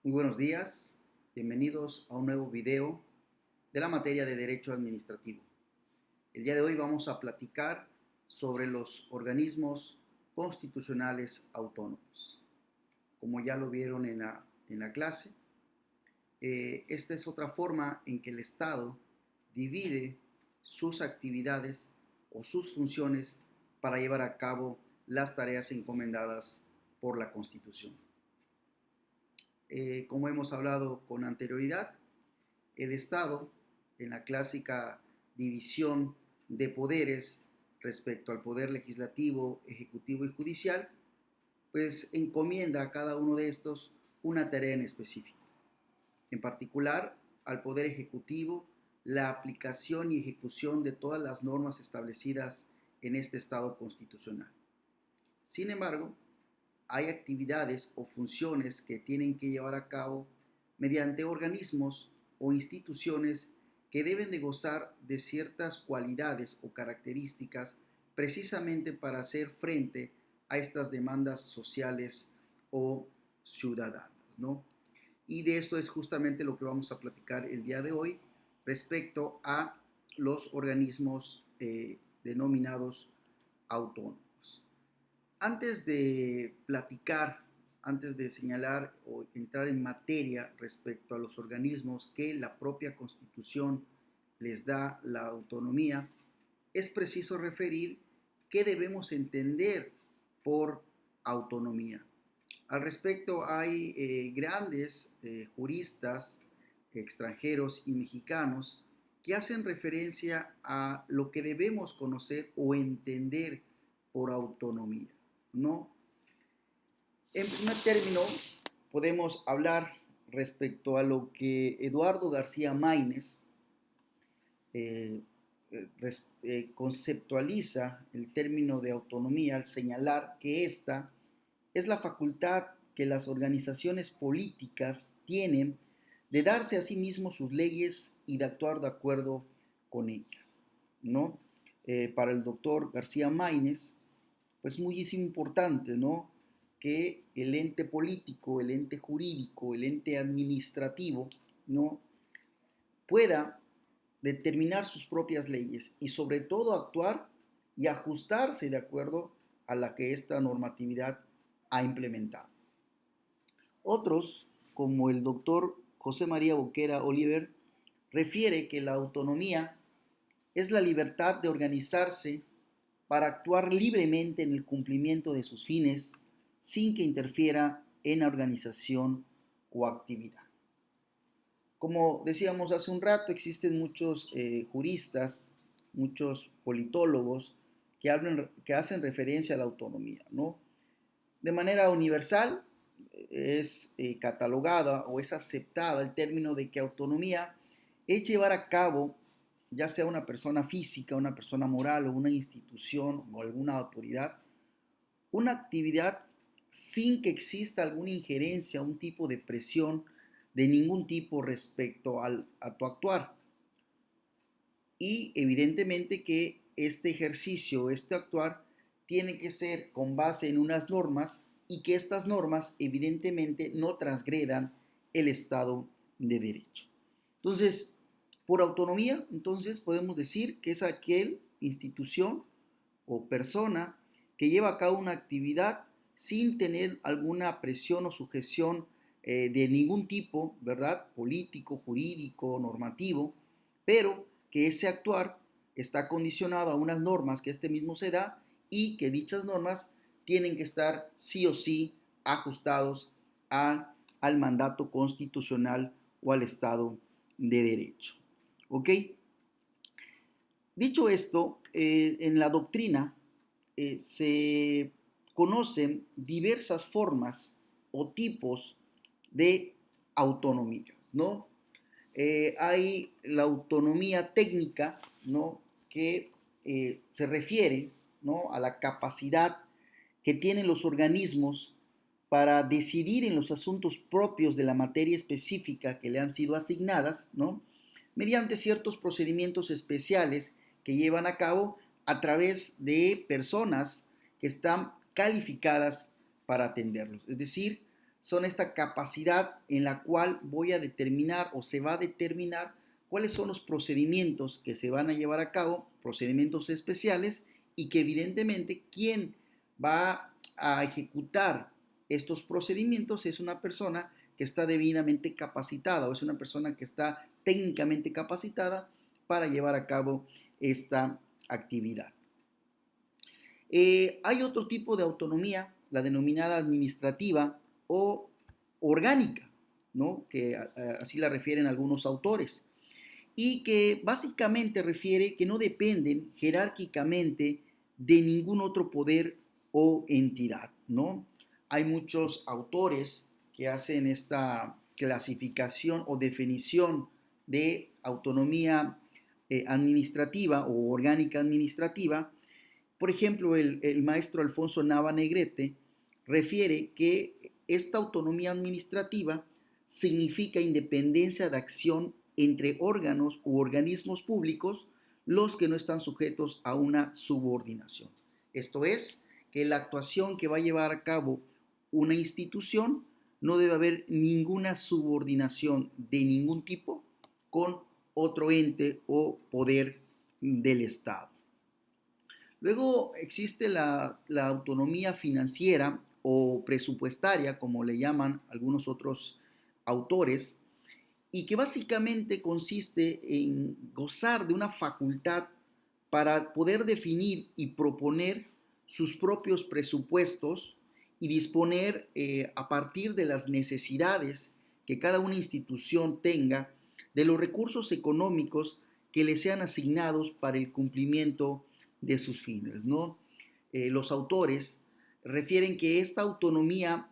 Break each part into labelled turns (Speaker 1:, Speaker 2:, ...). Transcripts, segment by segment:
Speaker 1: Muy buenos días, bienvenidos a un nuevo video de la materia de Derecho Administrativo. El día de hoy vamos a platicar sobre los organismos constitucionales autónomos. Como ya lo vieron en la clase, esta es otra forma en que el Estado divide sus actividades o sus funciones para llevar a cabo las tareas encomendadas por la Constitución. Como hemos hablado con anterioridad, el Estado, en la clásica división de poderes respecto al poder legislativo, ejecutivo y judicial, pues encomienda a cada uno de estos una tarea en específico. En particular, al poder ejecutivo, la aplicación y ejecución de todas las normas establecidas en este Estado constitucional. Sin embargo, hay actividades o funciones que tienen que llevar a cabo mediante organismos o instituciones que deben de gozar de ciertas cualidades o características precisamente para hacer frente a estas demandas sociales o ciudadanas, ¿no? Y de esto es justamente lo que vamos a platicar el día de hoy respecto a los organismos denominados autónomos. Antes de platicar, antes de señalar o entrar en materia respecto a los organismos que la propia Constitución les da la autonomía, es preciso referir qué debemos entender por autonomía. Al respecto, hay grandes juristas extranjeros y mexicanos que hacen referencia a lo que debemos conocer o entender por autonomía, ¿no? En primer término, podemos hablar respecto a lo que Eduardo García Maínez eh, conceptualiza el término de autonomía al señalar que esta es la facultad que las organizaciones políticas tienen de darse a sí mismos sus leyes y de actuar de acuerdo con ellas, ¿no? Para el doctor García Maínez, pues muy importante, ¿no? Que el ente político, el ente jurídico, el ente administrativo, ¿no? Pueda determinar sus propias leyes y sobre todo actuar y ajustarse de acuerdo a la que esta normatividad ha implementado. Otros, como el doctor José María Boquera Oliver, refiere que la autonomía es la libertad de organizarse para actuar libremente en el cumplimiento de sus fines sin que interfiera en la organización o actividad. Como decíamos hace un rato, existen muchos juristas, muchos politólogos que hacen referencia a la autonomía, ¿no? De manera universal es catalogada o es aceptada el término de que autonomía es llevar a cabo, ya sea una persona física, una persona moral o una institución o alguna autoridad, una actividad sin que exista alguna injerencia, un tipo de presión de ningún tipo respecto a tu actuar. Y evidentemente que este ejercicio, este actuar, tiene que ser con base en unas normas y que estas normas evidentemente no transgredan el Estado de Derecho. Entonces, por autonomía, entonces podemos decir que es aquel institución o persona que lleva a cabo una actividad sin tener alguna presión o sujeción de ningún tipo, ¿verdad? Político, jurídico, normativo, pero que ese actuar está condicionado a unas normas que este mismo se da y que dichas normas tienen que estar sí o sí ajustados al mandato constitucional o al Estado de Derecho. ¿Ok? Dicho esto, en la doctrina se conocen diversas formas o tipos de autonomía, ¿no? Hay la autonomía técnica, ¿no? Que se refiere, ¿no? A la capacidad que tienen los organismos para decidir en los asuntos propios de la materia específica que le han sido asignadas, ¿no? Mediante ciertos procedimientos especiales que llevan a cabo a través de personas que están calificadas para atenderlos. Es decir, son esta capacidad en la cual voy a determinar o se va a determinar cuáles son los procedimientos que se van a llevar a cabo, procedimientos especiales, y que evidentemente quien va a ejecutar estos procedimientos es una persona que está debidamente capacitada o es una persona que está técnicamente capacitada para llevar a cabo esta actividad. Hay otro tipo de autonomía, la denominada administrativa o orgánica, ¿no? Que así la refieren algunos autores, y que básicamente refiere que no dependen jerárquicamente de ningún otro poder o entidad, ¿no? Hay muchos autores que hacen esta clasificación o definición de autonomía administrativa o orgánica administrativa. Por ejemplo, el maestro Alfonso Nava Negrete refiere que esta autonomía administrativa significa independencia de acción entre órganos u organismos públicos, los que no están sujetos a una subordinación. Esto es, que la actuación que va a llevar a cabo una institución no debe haber ninguna subordinación de ningún tipo con otro ente o poder del Estado. Luego existe la autonomía financiera o presupuestaria, como le llaman algunos otros autores, y que básicamente consiste en gozar de una facultad para poder definir y proponer sus propios presupuestos y disponer a partir de las necesidades que cada una institución tenga de los recursos económicos que le sean asignados para el cumplimiento de sus fines, ¿no? Los autores refieren que esta autonomía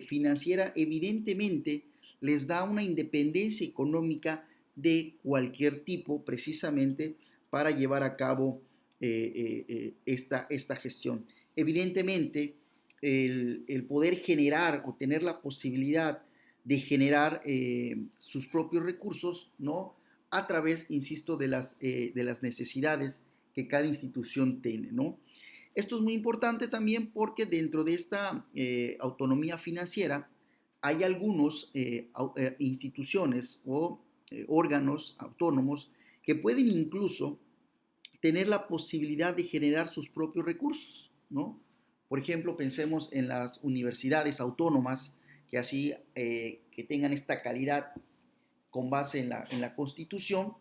Speaker 1: financiera evidentemente les da una independencia económica de cualquier tipo precisamente para llevar a cabo esta gestión. Evidentemente, el poder generar o tener la posibilidad de generar sus propios recursos, ¿no? A través, insisto, de las necesidades que cada institución tiene, ¿no? Esto es muy importante también porque dentro de esta autonomía financiera hay algunas instituciones o órganos autónomos que pueden incluso tener la posibilidad de generar sus propios recursos, ¿no? Por ejemplo, pensemos en las universidades autónomas que así que tengan esta calidad con base en la Constitución,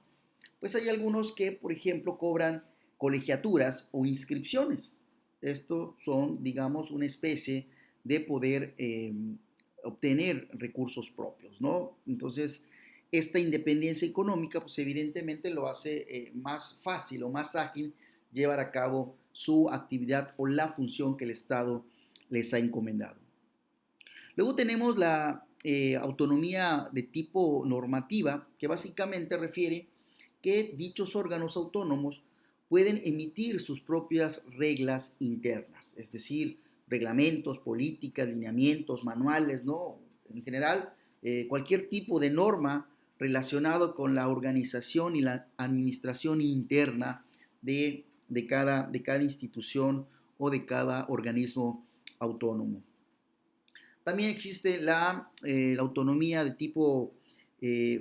Speaker 1: pues hay algunos que, por ejemplo, cobran colegiaturas o inscripciones. Esto son, digamos, una especie de poder obtener recursos propios, ¿no? Entonces, esta independencia económica, pues evidentemente lo hace más fácil o más ágil llevar a cabo su actividad o la función que el Estado les ha encomendado. Luego tenemos la autonomía de tipo normativa, que básicamente refiere que dichos órganos autónomos pueden emitir sus propias reglas internas, es decir, reglamentos, políticas, lineamientos, manuales, ¿no? En general, cualquier tipo de norma relacionado con la organización y la administración interna de cada institución o de cada organismo autónomo. También existe la autonomía de tipo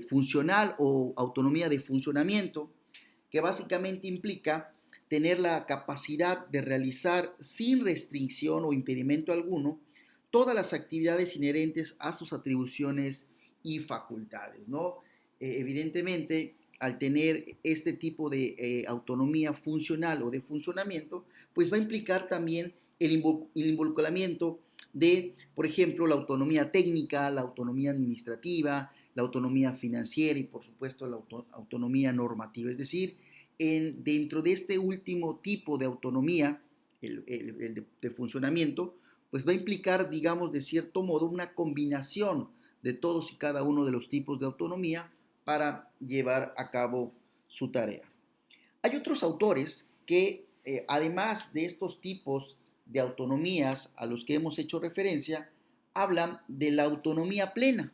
Speaker 1: funcional o autonomía de funcionamiento, que básicamente implica tener la capacidad de realizar sin restricción o impedimento alguno todas las actividades inherentes a sus atribuciones y facultades, ¿no? Evidentemente, al tener este tipo de autonomía funcional o de funcionamiento, pues va a implicar también el involucramiento de, por ejemplo, la autonomía técnica, la autonomía administrativa, la autonomía financiera y, por supuesto, la autonomía normativa. Es decir, dentro de este último tipo de autonomía, el de funcionamiento, pues va a implicar, digamos, de cierto modo, una combinación de todos y cada uno de los tipos de autonomía para llevar a cabo su tarea. Hay otros autores que, además de estos tipos de autonomías a los que hemos hecho referencia, hablan de la autonomía plena,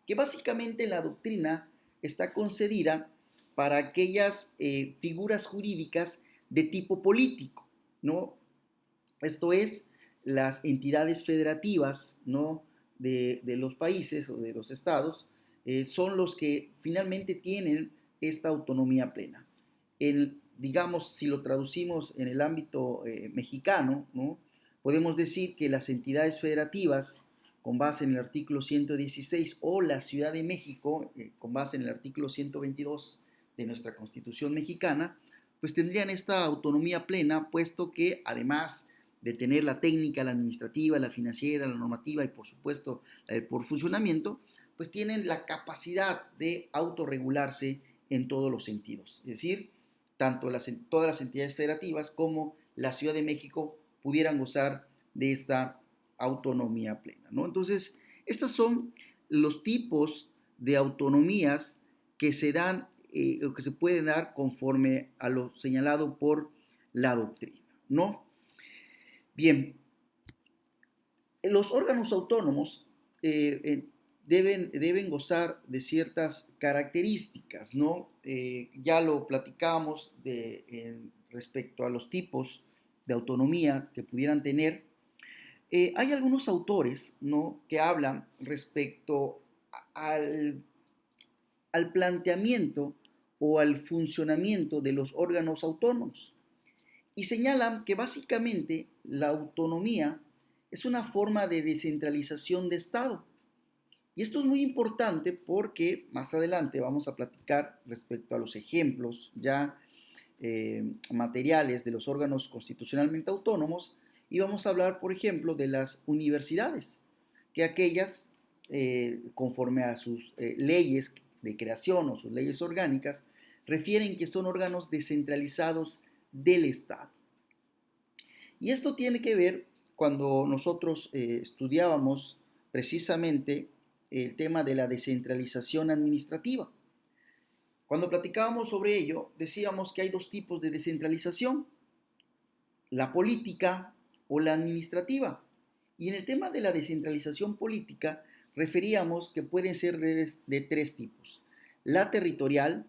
Speaker 1: que básicamente en la doctrina está concedida para aquellas figuras jurídicas de tipo político, ¿no? Esto es, las entidades federativas, ¿no? de los países o de los estados son los que finalmente tienen esta autonomía plena. Digamos, si lo traducimos en el ámbito mexicano, ¿no? Podemos decir que las entidades federativas, con base en el artículo 116, o la Ciudad de México, con base en el artículo 122 de nuestra Constitución mexicana, pues tendrían esta autonomía plena, puesto que además de tener la técnica, la administrativa, la financiera, la normativa y por supuesto por funcionamiento, pues tienen la capacidad de autorregularse en todos los sentidos. Es decir, tanto todas las entidades federativas como la Ciudad de México pudieran gozar de esta autonomía plena, ¿no? Entonces, estos son los tipos de autonomías que se dan o que se pueden dar conforme a lo señalado por la doctrina, ¿no? Bien, los órganos autónomos deben gozar de ciertas características, ¿no? Ya lo platicamos respecto a los tipos de autonomías que pudieran tener. Hay algunos autores, ¿no?, que hablan respecto al, al planteamiento o al funcionamiento de los órganos autónomos y señalan que básicamente la autonomía es una forma de descentralización de Estado. Y esto es muy importante porque más adelante vamos a platicar respecto a los ejemplos ya materiales de los órganos constitucionalmente autónomos y vamos a hablar, por ejemplo, de las universidades, que aquellas, conforme a sus leyes de creación o sus leyes orgánicas, refieren que son órganos descentralizados del Estado. Y esto tiene que ver cuando nosotros estudiábamos precisamente el tema de la descentralización administrativa. Cuando platicábamos sobre ello, decíamos que hay dos tipos de descentralización, la política o la administrativa. Y en el tema de la descentralización política, referíamos que pueden ser de tres tipos: la territorial,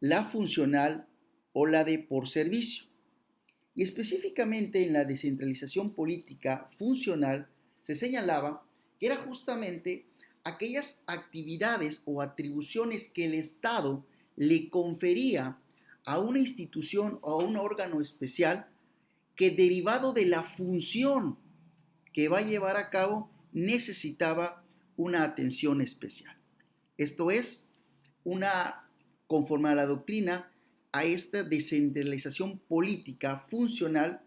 Speaker 1: la funcional o la de por servicio. Y específicamente en la descentralización política funcional se señalaba que era justamente aquellas actividades o atribuciones que el Estado le confería a una institución o a un órgano especial que, derivado de la función que va a llevar a cabo, necesitaba una atención especial. Esto es, conforme a la doctrina, a esta descentralización política funcional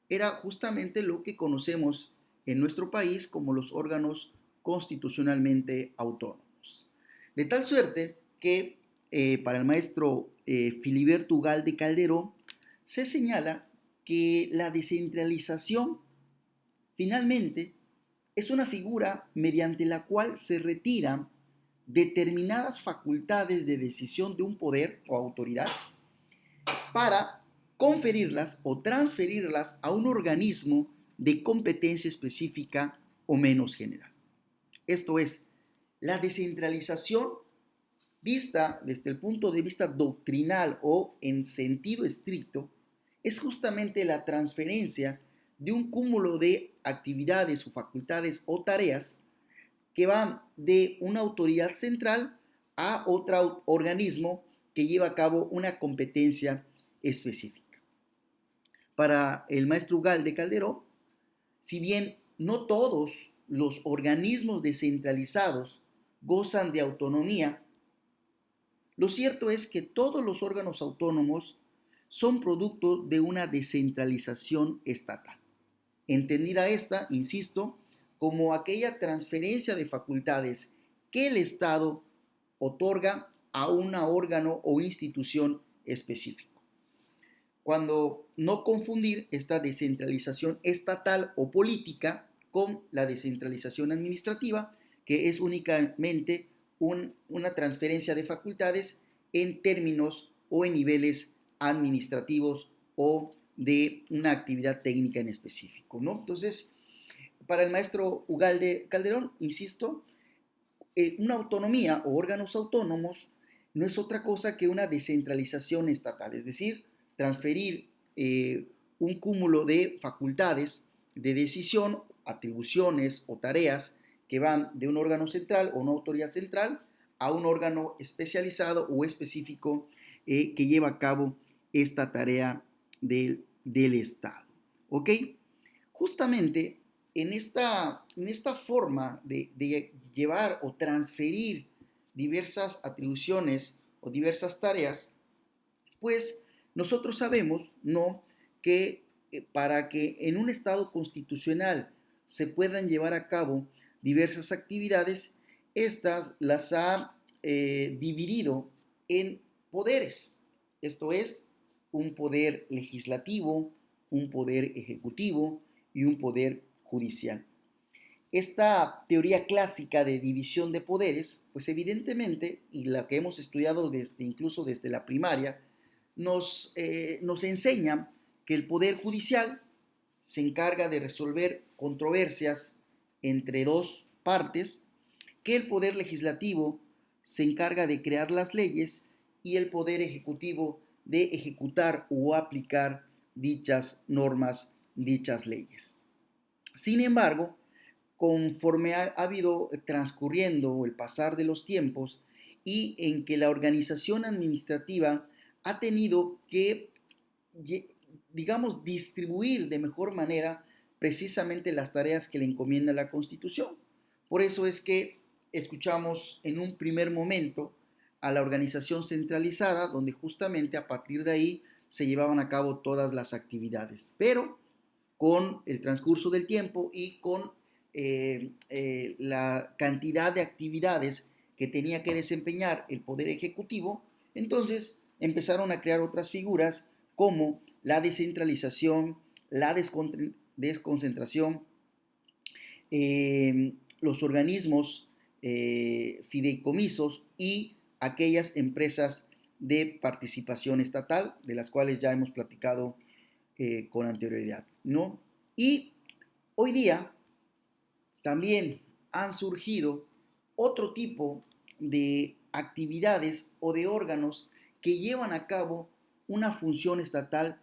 Speaker 1: era justamente lo que conocemos en nuestro país como los órganos constitucionalmente autónomos. De tal suerte que para el maestro Filiberto Ugalde Calderón se señala que la descentralización finalmente es una figura mediante la cual se retiran determinadas facultades de decisión de un poder o autoridad para conferirlas o transferirlas a un organismo de competencia específica o menos general. Esto es, la descentralización vista desde el punto de vista doctrinal o en sentido estricto es justamente la transferencia de un cúmulo de actividades o facultades o tareas que van de una autoridad central a otro organismo que lleva a cabo una competencia específica. Para el maestro Ugalde Calderón, si bien no todos los organismos descentralizados gozan de autonomía, lo cierto es que todos los órganos autónomos son producto de una descentralización estatal. Entendida esta, insisto, como aquella transferencia de facultades que el Estado otorga a un órgano o institución específico. Cuando no confundir esta descentralización estatal o política con la descentralización administrativa, que es únicamente una transferencia de facultades en términos o en niveles administrativos o de una actividad técnica en específico, ¿no? Entonces, para el maestro Ugalde Calderón, insisto, una autonomía o órganos autónomos no es otra cosa que una descentralización estatal, es decir, transferir un cúmulo de facultades de decisión, atribuciones o tareas que van de un órgano central o una autoridad central a un órgano especializado o específico que lleva a cabo esta tarea del Estado. ¿Ok? Justamente en esta forma de llevar o transferir diversas atribuciones o diversas tareas, pues nosotros sabemos, ¿no?, que para que en un Estado constitucional se puedan llevar a cabo diversas actividades, estas las ha dividido en poderes. Esto es, un poder legislativo, un poder ejecutivo y un poder judicial. Esta teoría clásica de división de poderes, pues evidentemente, y la que hemos estudiado incluso desde la primaria, nos enseña que el Poder Judicial se encarga de resolver controversias entre dos partes, que el Poder Legislativo se encarga de crear las leyes y el Poder Ejecutivo de ejecutar o aplicar dichas normas, dichas leyes. Sin embargo, conforme ha habido transcurriendo el pasar de los tiempos y en que la organización administrativa ha tenido que, digamos, distribuir de mejor manera precisamente las tareas que le encomienda la Constitución. Por eso es que escuchamos en un primer momento a la organización centralizada, donde justamente a partir de ahí se llevaban a cabo todas las actividades. Pero con el transcurso del tiempo y con la cantidad de actividades que tenía que desempeñar el Poder Ejecutivo, entonces empezaron a crear otras figuras como la descentralización, la desconcentración, los organismos fideicomisos y aquellas empresas de participación estatal, de las cuales ya hemos platicado con anterioridad, ¿no? Y hoy día también han surgido otro tipo de actividades o de órganos que llevan a cabo una función estatal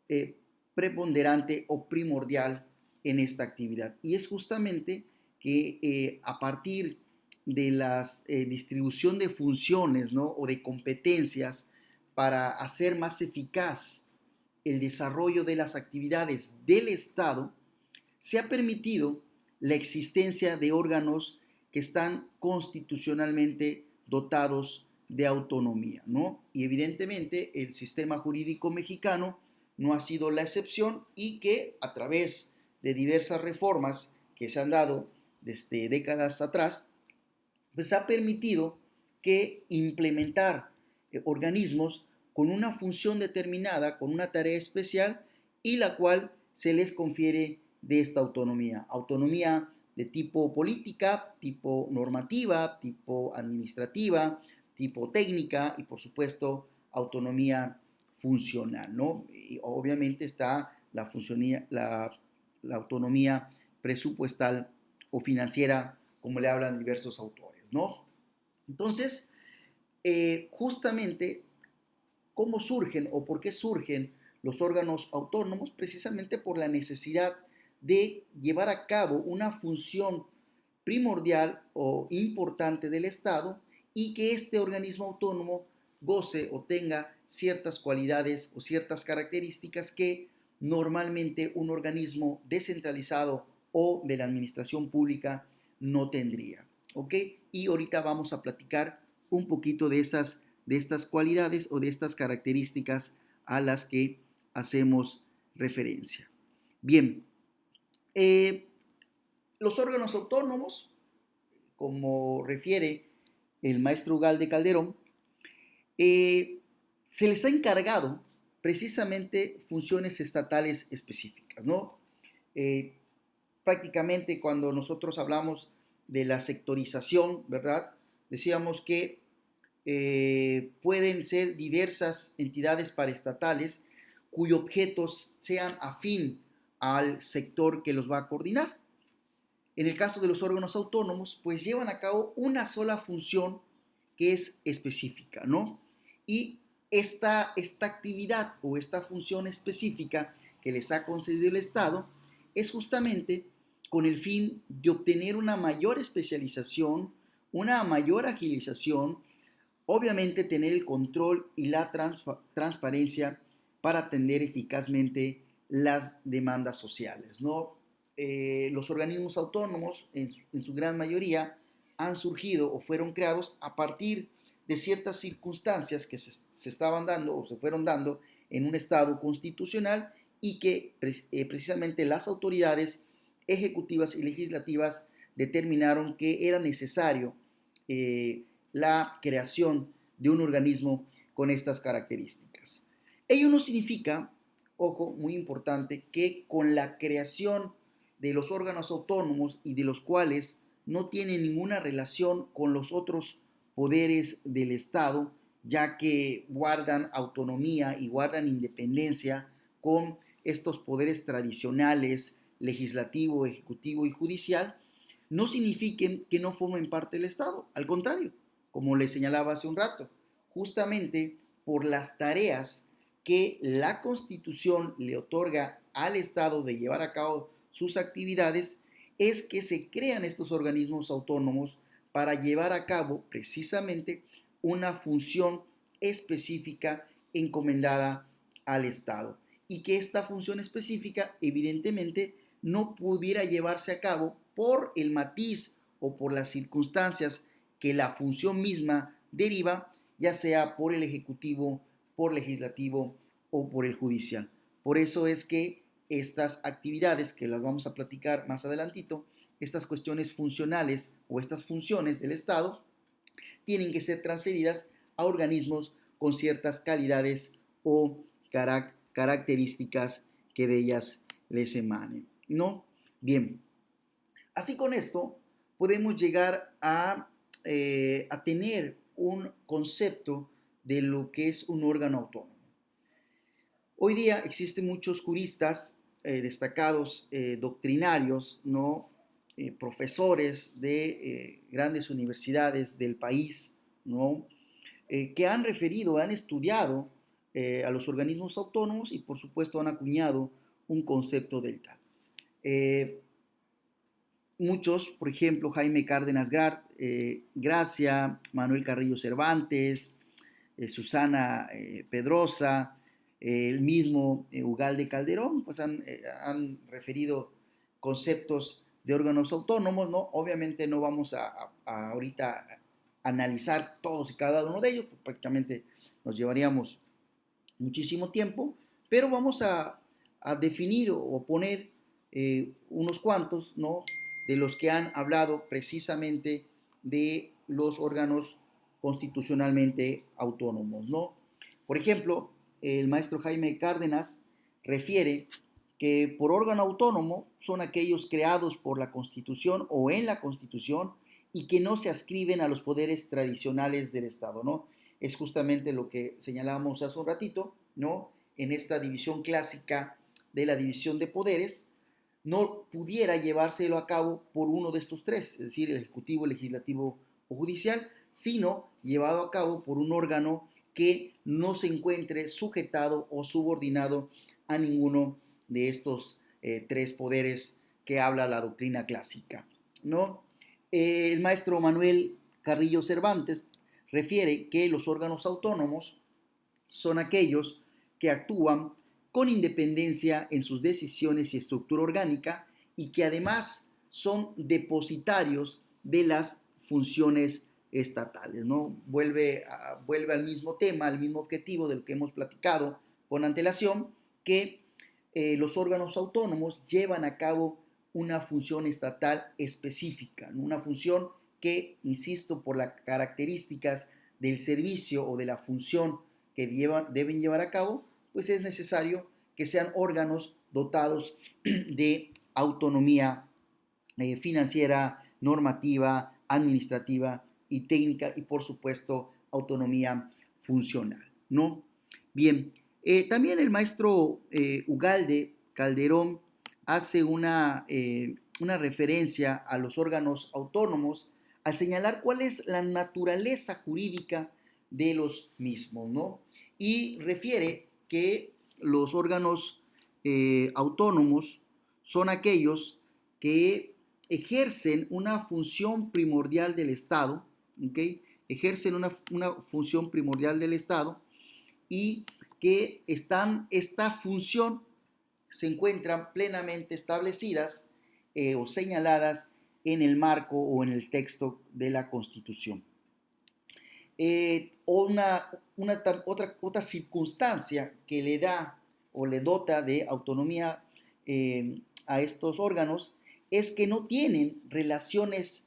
Speaker 1: eh, preponderante o primordial en esta actividad. Y es justamente que a partir de la distribución de funciones, ¿no?, o de competencias para hacer más eficaz el desarrollo de las actividades del Estado, se ha permitido la existencia de órganos que están constitucionalmente dotados de autonomía, ¿no? Y evidentemente el sistema jurídico mexicano no ha sido la excepción y que a través de diversas reformas que se han dado desde décadas atrás, pues ha permitido que implementar organismos con una función determinada, con una tarea especial y la cual se les confiere de esta autonomía. Autonomía de tipo política, tipo normativa, tipo administrativa, tipo técnica y por supuesto autonomía funcional, ¿no? Y obviamente está la autonomía presupuestal o financiera, como le hablan diversos autores, ¿no? Entonces, justamente, ¿cómo surgen o por qué surgen los órganos autónomos? Precisamente por la necesidad de llevar a cabo una función primordial o importante del Estado y que este organismo autónomo goce o tenga ciertas cualidades o ciertas características que normalmente un organismo descentralizado o de la administración pública no tendría. ¿Ok? Y ahorita vamos a platicar un poquito de estas cualidades o de estas características a las que hacemos referencia. Bien, los órganos autónomos, como refiere el maestro Ugalde Calderón, se les ha encargado precisamente funciones estatales específicas, ¿no? Prácticamente cuando nosotros hablamos de la sectorización, ¿verdad? Decíamos que pueden ser diversas entidades paraestatales cuyo objeto sean afín al sector que los va a coordinar. En el caso de los órganos autónomos, pues llevan a cabo una sola función que es específica, ¿no? Y esta actividad o esta función específica que les ha concedido el Estado es justamente con el fin de obtener una mayor especialización, una mayor agilización, obviamente tener el control y la transparencia para atender eficazmente las demandas sociales, ¿no? Los organismos autónomos, en su gran mayoría, han surgido o fueron creados a partir de ciertas circunstancias que se estaban dando o se fueron dando en un Estado constitucional y que precisamente las autoridades ejecutivas y legislativas determinaron que era necesario la creación de un organismo con estas características. Ello no significa, ojo, muy importante, que con la creación de los órganos autónomos y de los cuales no tiene ninguna relación con los otros poderes del Estado, ya que guardan autonomía y guardan independencia con estos poderes tradicionales, legislativo, ejecutivo y judicial, no signifiquen que no formen parte del Estado. Al contrario, como les señalaba hace un rato, justamente por las tareas que la Constitución le otorga al Estado de llevar a cabo sus actividades, es que se crean estos organismos autónomos para llevar a cabo precisamente una función específica encomendada al Estado y que esta función específica evidentemente no pudiera llevarse a cabo por el matiz o por las circunstancias que la función misma deriva, ya sea por el Ejecutivo, por Legislativo o por el Judicial. Por eso es que estas actividades, que las vamos a platicar más adelantito, estas cuestiones funcionales o estas funciones del Estado, tienen que ser transferidas a organismos con ciertas calidades o características que de ellas les emanen, ¿no? Bien, así con esto podemos llegar a tener un concepto de lo que es un órgano autónomo. Hoy día existen muchos juristas destacados, doctrinarios, ¿no? Profesores de grandes universidades del país, ¿no? Que han referido, han estudiado a los organismos autónomos y por supuesto han acuñado un concepto del tal. Muchos, por ejemplo, Jaime Cárdenas Gracia, Manuel Carrillo Cervantes, Susana Pedrosa, el mismo Ugalde Calderón, pues han referido conceptos de órganos autónomos, ¿no? Obviamente no vamos a ahorita analizar todos y cada uno de ellos, pues prácticamente nos llevaríamos muchísimo tiempo, pero vamos a definir o poner unos cuantos, ¿no? De los que han hablado precisamente de los órganos constitucionalmente autónomos, ¿no? Por ejemplo, el maestro Jaime Cárdenas refiere que por órgano autónomo son aquellos creados por la Constitución o en la Constitución y que no se adscriben a los poderes tradicionales del Estado, ¿no? Es justamente lo que señalábamos hace un ratito, ¿no? En esta división clásica de la división de poderes, no pudiera llevárselo a cabo por uno de estos tres, es decir, el Ejecutivo, el Legislativo o Judicial, sino llevado a cabo por un órgano que no se encuentre sujetado o subordinado a ninguno de estos tres poderes que habla la doctrina clásica, ¿no? El maestro Manuel Carrillo Cervantes refiere que los órganos autónomos son aquellos que actúan con independencia en sus decisiones y estructura orgánica y que además son depositarios de las funciones estatales, ¿no? Vuelve al mismo tema, al mismo objetivo del que hemos platicado con antelación, que los órganos autónomos llevan a cabo una función estatal específica, ¿no? Una función que, insisto, por las características del servicio o de la función que deben llevar a cabo, pues es necesario que sean órganos dotados de autonomía financiera, normativa, administrativa y técnica y por supuesto autonomía funcional, ¿no? Bien, también el maestro Ugalde Calderón hace una referencia a los órganos autónomos al señalar cuál es la naturaleza jurídica de los mismos, ¿no? Y refiere que los órganos autónomos son aquellos que ejercen una función primordial del Estado, ¿ok? Ejercen una función primordial del Estado y que esta función se encuentran plenamente establecidas o señaladas en el marco o en el texto de la Constitución. Otra circunstancia que le da o le dota de autonomía a estos órganos es que no tienen relaciones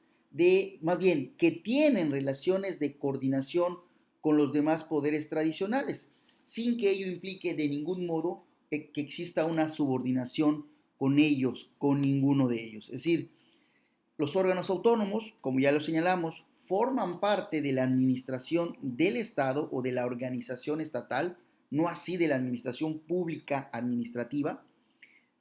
Speaker 1: más bien, que tienen relaciones de coordinación con los demás poderes tradicionales, sin que ello implique de ningún modo que exista una subordinación con ellos, con ninguno de ellos. Es decir, los órganos autónomos, como ya lo señalamos, forman parte de la administración del Estado o de la organización estatal, no así de la administración pública administrativa,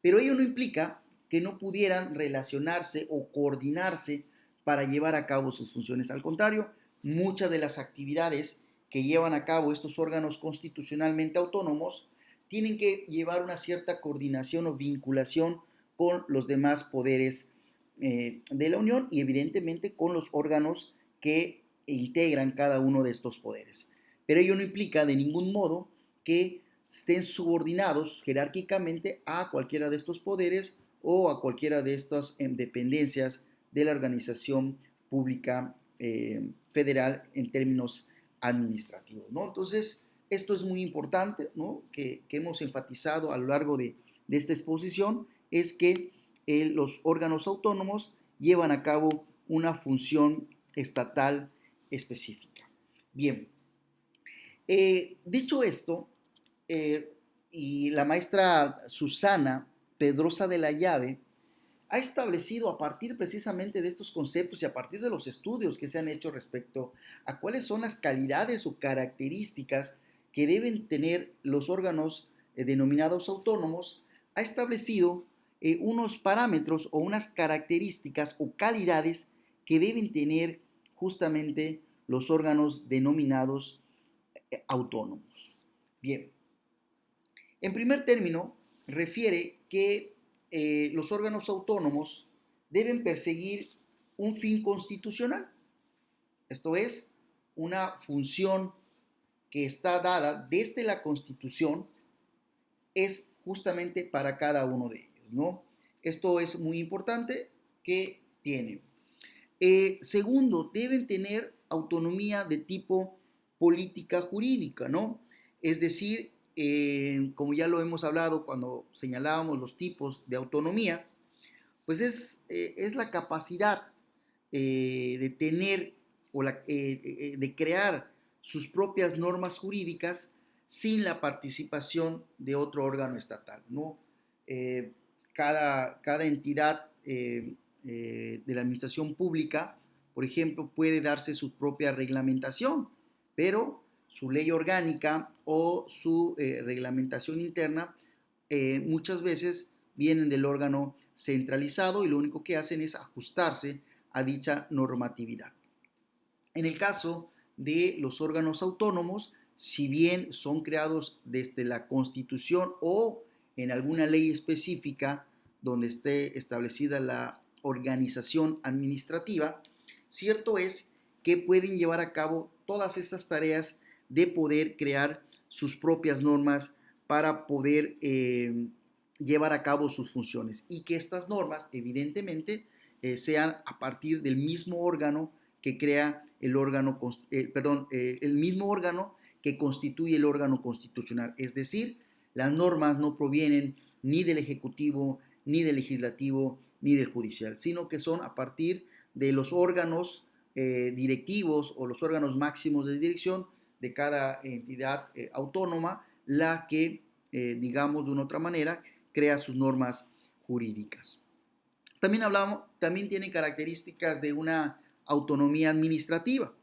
Speaker 1: pero ello no implica que no pudieran relacionarse o coordinarse para llevar a cabo sus funciones. Al contrario, muchas de las actividades que llevan a cabo estos órganos constitucionalmente autónomos tienen que llevar una cierta coordinación o vinculación con los demás poderes de la Unión y evidentemente con los órganos que integran cada uno de estos poderes. Pero ello no implica de ningún modo que estén subordinados jerárquicamente a cualquiera de estos poderes o a cualquiera de estas dependencias de la organización pública federal en términos administrativos, ¿no? Entonces, esto es muy importante, ¿no? que hemos enfatizado a lo largo de esta exposición, es que los órganos autónomos llevan a cabo una función estatal específica. Bien, dicho esto, y la maestra Susana Pedrosa de la Llave ha establecido a partir precisamente de estos conceptos y a partir de los estudios que se han hecho respecto a cuáles son las calidades o características que deben tener los órganos denominados autónomos, ha establecido unos parámetros o unas características o calidades que deben tener justamente los órganos denominados autónomos. Bien, en primer término, refiere que los órganos autónomos deben perseguir un fin constitucional, esto es, una función que está dada desde la Constitución es justamente para cada uno de ellos, ¿no? Esto es muy importante que tienen. Segundo, deben tener autonomía de tipo política jurídica, ¿no? Es decir, como ya lo hemos hablado cuando señalábamos los tipos de autonomía, pues es la capacidad de tener o de crear sus propias normas jurídicas sin la participación de otro órgano estatal, ¿no? Cada entidad de la administración pública, por ejemplo, puede darse su propia reglamentación, pero su ley orgánica o su reglamentación interna muchas veces vienen del órgano centralizado y lo único que hacen es ajustarse a dicha normatividad. En el caso de los órganos autónomos, si bien son creados desde la Constitución o en alguna ley específica donde esté establecida la organización administrativa, cierto es que pueden llevar a cabo todas estas tareas de poder crear sus propias normas para poder llevar a cabo sus funciones y que estas normas evidentemente sean a partir del mismo órgano que crea el mismo órgano que constituye el órgano constitucional. Es decir, las normas no provienen ni del Ejecutivo, ni del Legislativo, ni del Judicial, sino que son a partir de los órganos directivos o los órganos máximos de dirección de cada entidad autónoma, la que, digamos de una otra manera, crea sus normas jurídicas. También tiene características de una autonomía administrativa,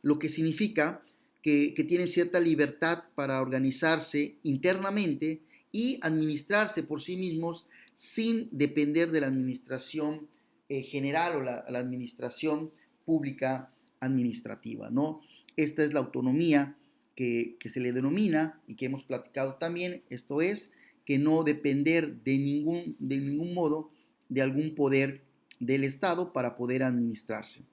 Speaker 1: lo que significa que tienen cierta libertad para organizarse internamente y administrarse por sí mismos sin depender de la administración general o la administración pública administrativa, ¿no? Esta es la autonomía que se le denomina y que hemos platicado también, esto es, que no depender de ningún modo de algún poder del Estado para poder administrarse.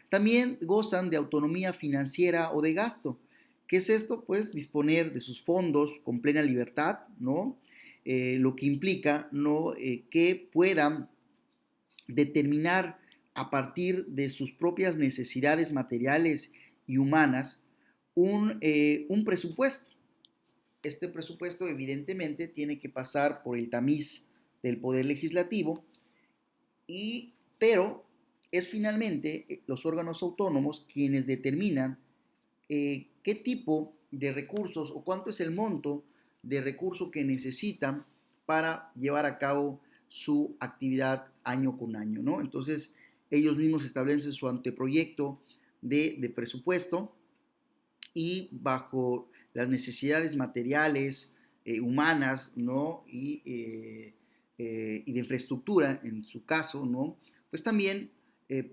Speaker 1: También gozan de autonomía financiera o de gasto. ¿Qué es esto? Pues disponer de sus fondos con plena libertad, ¿no? Lo que implica, ¿no? Que puedan determinar a partir de sus propias necesidades materiales y humanas un presupuesto. Este presupuesto evidentemente tiene que pasar por el tamiz del Poder Legislativo, pero es finalmente los órganos autónomos quienes determinan qué tipo de recursos o cuánto es el monto de recursos que necesitan para llevar a cabo su actividad año con año, ¿no? Entonces, ellos mismos establecen su anteproyecto de presupuesto y bajo las necesidades materiales, humanas, ¿no? Y de infraestructura, en su caso, ¿no? Pues también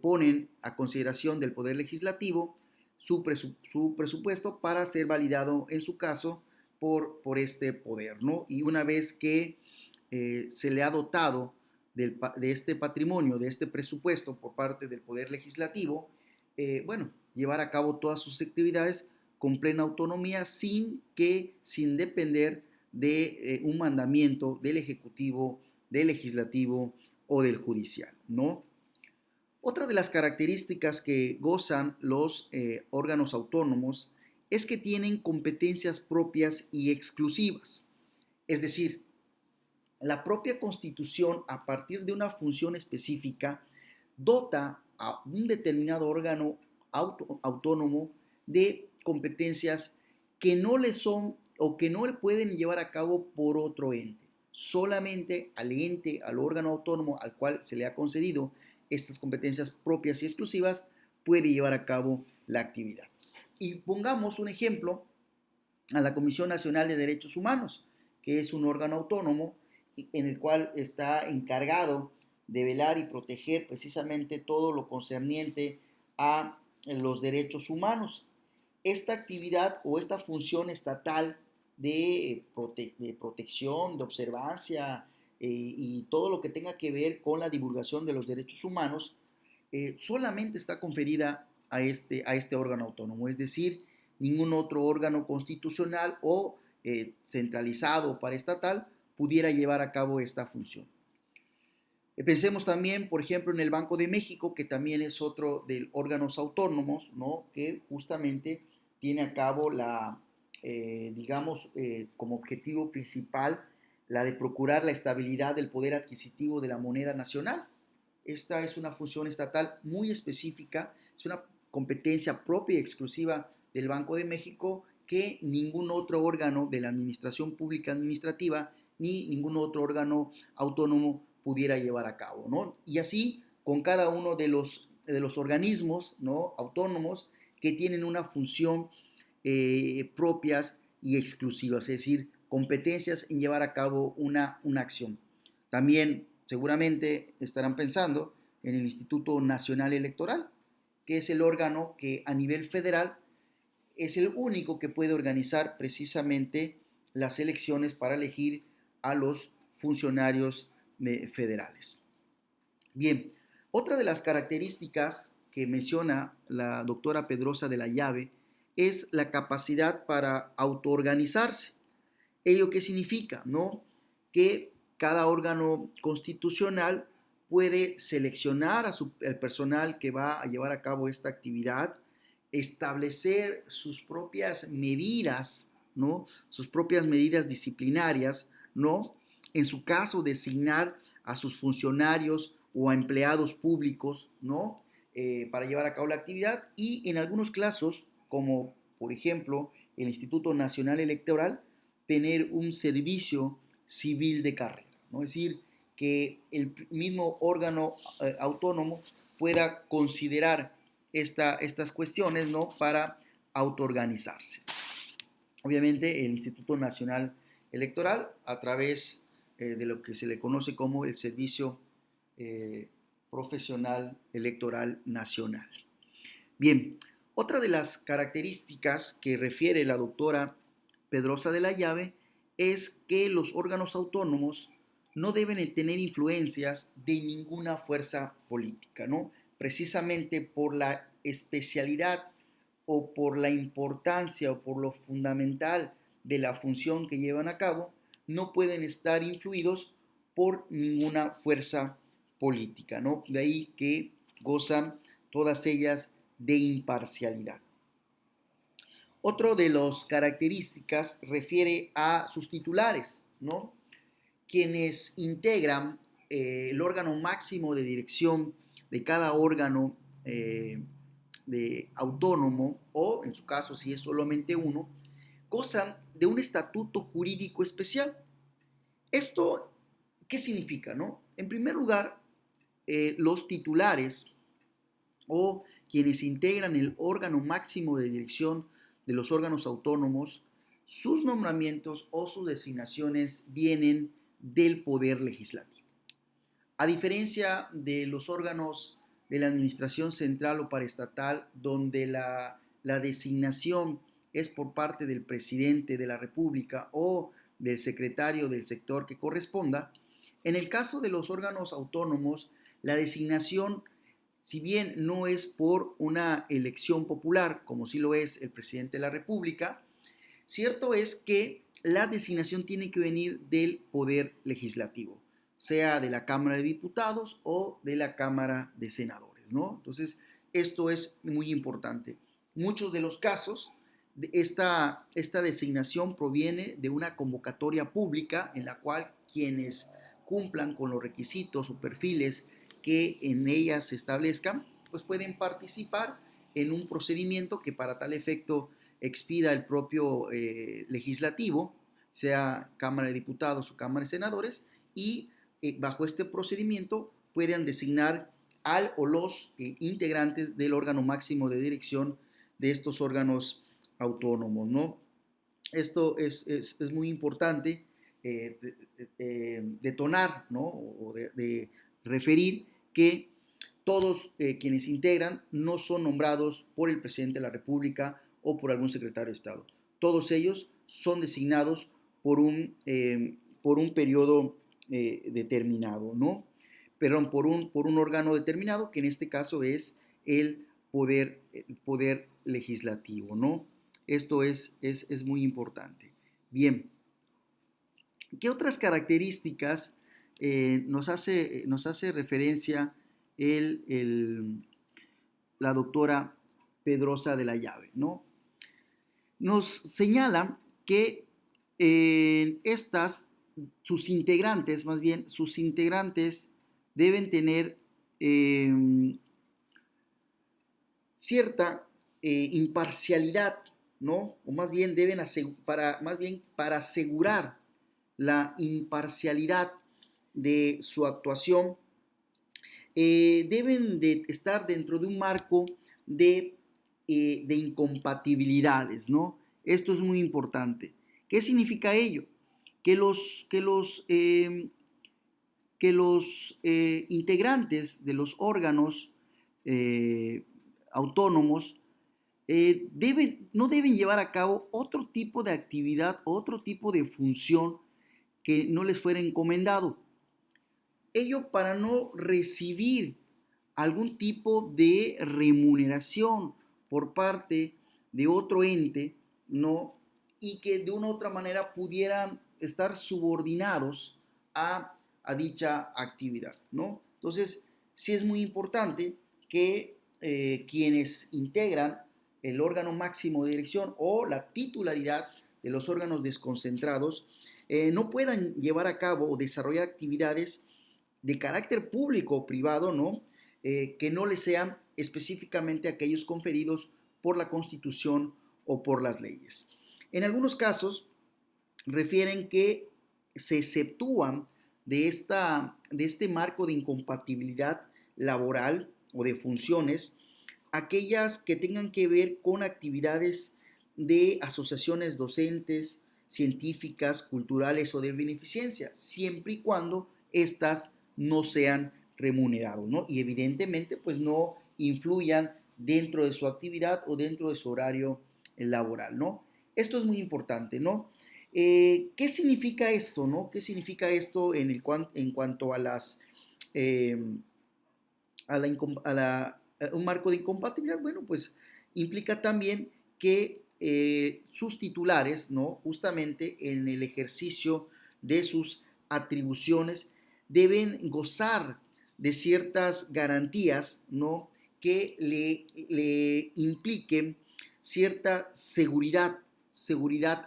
Speaker 1: ponen a consideración del Poder Legislativo su presupuesto para ser validado, en su caso, por este poder, ¿no? Y una vez que se le ha dotado de este patrimonio, de este presupuesto por parte del Poder Legislativo, bueno, llevar a cabo todas sus actividades con plena autonomía sin depender de un mandamiento del Ejecutivo, del Legislativo o del Judicial, ¿no? Otra de las características que gozan los órganos autónomos es que tienen competencias propias y exclusivas. Es decir, la propia Constitución, a partir de una función específica, dota a un determinado órgano autónomo de competencias que no le son o que no le pueden llevar a cabo por otro ente. Solamente al ente, al órgano autónomo al cual se le ha concedido estas competencias propias y exclusivas, puede llevar a cabo la actividad. Y pongamos un ejemplo a la Comisión Nacional de Derechos Humanos, que es un órgano autónomo en el cual está encargado de velar y proteger precisamente todo lo concerniente a los derechos humanos. Esta actividad o esta función estatal de protección, de observancia y todo lo que tenga que ver con la divulgación de los derechos humanos, solamente está conferida a este órgano autónomo, es decir, ningún otro órgano constitucional o centralizado para estatal pudiera llevar a cabo esta función. Pensemos también, por ejemplo, en el Banco de México, que también es otro de órganos autónomos, ¿no? Que justamente tiene a cabo como objetivo principal la de procurar la estabilidad del poder adquisitivo de la moneda nacional. Esta es una función estatal muy específica, es una competencia propia y exclusiva del Banco de México que ningún otro órgano de la administración pública administrativa ni ningún otro órgano autónomo pudiera llevar a cabo, ¿no? Y así con cada uno de los organismos, ¿no?, autónomos que tienen una función propias y exclusivas, es decir, competencias en llevar a cabo una acción. También seguramente estarán pensando en el Instituto Nacional Electoral, que es el órgano que a nivel federal es el único que puede organizar precisamente las elecciones para elegir a los funcionarios federales. Bien, otra de las características que menciona la doctora Pedrosa de la Llave es la capacidad para autoorganizarse. ¿Ello qué significa? ¿No? Que cada órgano constitucional puede seleccionar al personal que va a llevar a cabo esta actividad, establecer sus propias medidas, ¿no? Sus propias medidas disciplinarias, ¿no? En su caso, designar a sus funcionarios o a empleados públicos, ¿no? Para llevar a cabo la actividad y en algunos casos, como por ejemplo el Instituto Nacional Electoral, tener un servicio civil de carrera, ¿no? Es decir, que el mismo órgano autónomo pueda considerar estas cuestiones, ¿no?, para autoorganizarse. Obviamente el Instituto Nacional Electoral, a través de lo que se le conoce como el Servicio Profesional Electoral Nacional. Bien, otra de las características que refiere la doctora Pedrosa de la Llave es que los órganos autónomos no deben tener influencias de ninguna fuerza política, ¿no? Precisamente por la especialidad o por la importancia o por lo fundamental de la función que llevan a cabo, no pueden estar influidos por ninguna fuerza política, ¿no? De ahí que gozan todas ellas de imparcialidad. Otro de las características refiere a sus titulares, ¿no? Quienes integran el órgano máximo de dirección de cada órgano de autónomo, o en su caso si es solamente uno, gozan de un estatuto jurídico especial. ¿Esto qué significa, no? En primer lugar, los titulares o quienes integran el órgano máximo de dirección de los órganos autónomos, sus nombramientos o sus designaciones vienen del poder legislativo. A diferencia de los órganos de la administración central o paraestatal, donde la designación es por parte del presidente de la República o del secretario del sector que corresponda, en el caso de los órganos autónomos, la designación, si bien no es por una elección popular, como sí lo es el presidente de la República, cierto es que la designación tiene que venir del poder legislativo, sea de la Cámara de Diputados o de la Cámara de Senadores, ¿no? Entonces, esto es muy importante. Muchos de los casos, esta designación proviene de una convocatoria pública en la cual quienes cumplan con los requisitos o perfiles que en ellas se establezcan, pues pueden participar en un procedimiento que para tal efecto expida el propio legislativo, sea Cámara de Diputados o Cámara de Senadores, y bajo este procedimiento puedan designar al o los integrantes del órgano máximo de dirección de estos órganos autónomos, ¿no? Esto es muy importante detonar, ¿no? O de referir que todos quienes integran no son nombrados por el presidente de la República o por algún secretario de Estado. Todos ellos son designados por un periodo determinado, ¿no? Perdón, por un órgano determinado, que en este caso es el poder legislativo, ¿no? Esto es muy importante. Bien, ¿qué otras características nos hace referencia la doctora Pedrosa de la Llave, ¿no? Nos señala que sus integrantes deben tener cierta imparcialidad, ¿no? O más bien para asegurar la imparcialidad de su actuación, deben de estar dentro de un marco de incompatibilidades, ¿no? Esto es muy importante. ¿Qué significa ello? Que los integrantes de los órganos autónomos no deben llevar a cabo otro tipo de actividad, otro tipo de función que no les fuera encomendado. Ello para no recibir algún tipo de remuneración por parte de otro ente, ¿no? Y que de una u otra manera pudieran estar subordinados a dicha actividad, ¿no? Entonces, sí es muy importante que quienes integran el órgano máximo de dirección o la titularidad de los órganos desconcentrados no puedan llevar a cabo o desarrollar actividades de carácter público o privado, ¿no? Que no les sean específicamente aquellos conferidos por la Constitución o por las leyes. En algunos casos refieren que se exceptúan de este marco de incompatibilidad laboral o de funciones aquellas que tengan que ver con actividades de asociaciones docentes, científicas, culturales o de beneficencia, siempre y cuando estas no sean remunerados, ¿no? Y evidentemente, pues no influyan dentro de su actividad o dentro de su horario laboral, ¿no? Esto es muy importante, ¿no? ¿Qué significa esto, no? ¿Qué significa esto en cuanto a eh, a un marco de incompatibilidad? Bueno, pues implica también que sus titulares, ¿no? Justamente en el ejercicio de sus atribuciones, deben gozar de ciertas garantías, ¿no? Que le impliquen cierta seguridad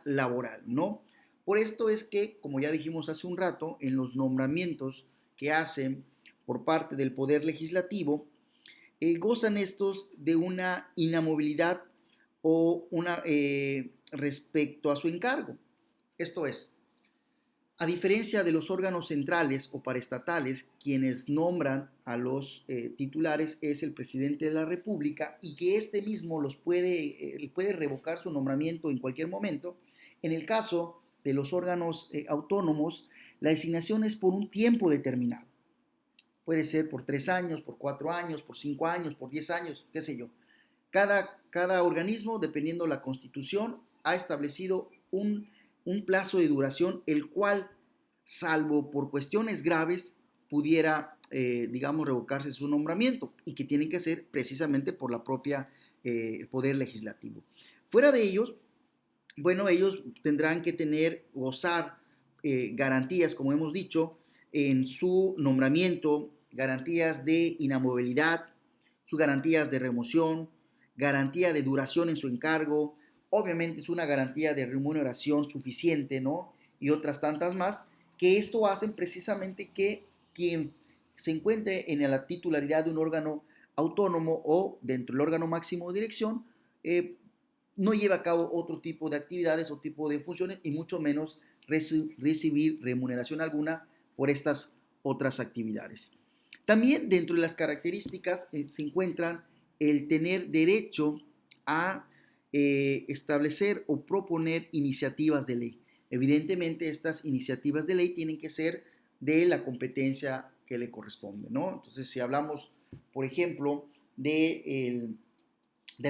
Speaker 1: laboral, ¿no? Por esto es que, como ya dijimos hace un rato, en los nombramientos que hacen por parte del Poder Legislativo, gozan estos de una inamovilidad o una respecto a su encargo. Esto es, a diferencia de los órganos centrales o paraestatales, quienes nombran a los titulares es el presidente de la República y que este mismo puede revocar su nombramiento en cualquier momento. En el caso de los órganos autónomos, la designación es por un tiempo determinado. Puede ser por 3 años, por 4 años, por 5 años, por 10 años, qué sé yo. Cada organismo, dependiendo de la Constitución, ha establecido un plazo de duración, el cual, salvo por cuestiones graves, pudiera, digamos, revocarse su nombramiento y que tienen que ser precisamente por la propia Poder Legislativo. Fuera de ellos, bueno, ellos tendrán que gozar garantías, como hemos dicho, en su nombramiento, garantías de inamovilidad, sus garantías de remoción, garantía de duración en su encargo, obviamente es una garantía de remuneración suficiente, ¿no? Y otras tantas más, que esto hacen precisamente que quien se encuentre en la titularidad de un órgano autónomo o dentro del órgano máximo de dirección, no lleva a cabo otro tipo de actividades o tipo de funciones y mucho menos recibir remuneración alguna por estas otras actividades. También dentro de las características se encuentran el tener derecho a establecer o proponer iniciativas de ley. Evidentemente estas iniciativas de ley tienen que ser de la competencia que le corresponde, ¿no? Entonces, si hablamos, por ejemplo, del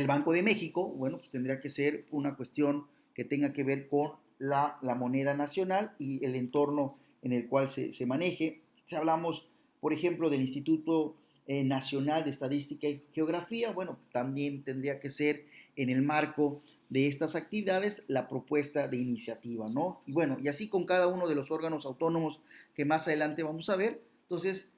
Speaker 1: Banco de México, bueno, pues tendría que ser una cuestión que tenga que ver con la moneda nacional y el entorno en el cual se maneje. Si hablamos, por ejemplo, del Instituto Nacional de Estadística y Geografía, bueno, también tendría que ser en el marco de estas actividades la propuesta de iniciativa, ¿no? Y bueno, y así con cada uno de los órganos autónomos que más adelante vamos a ver, entonces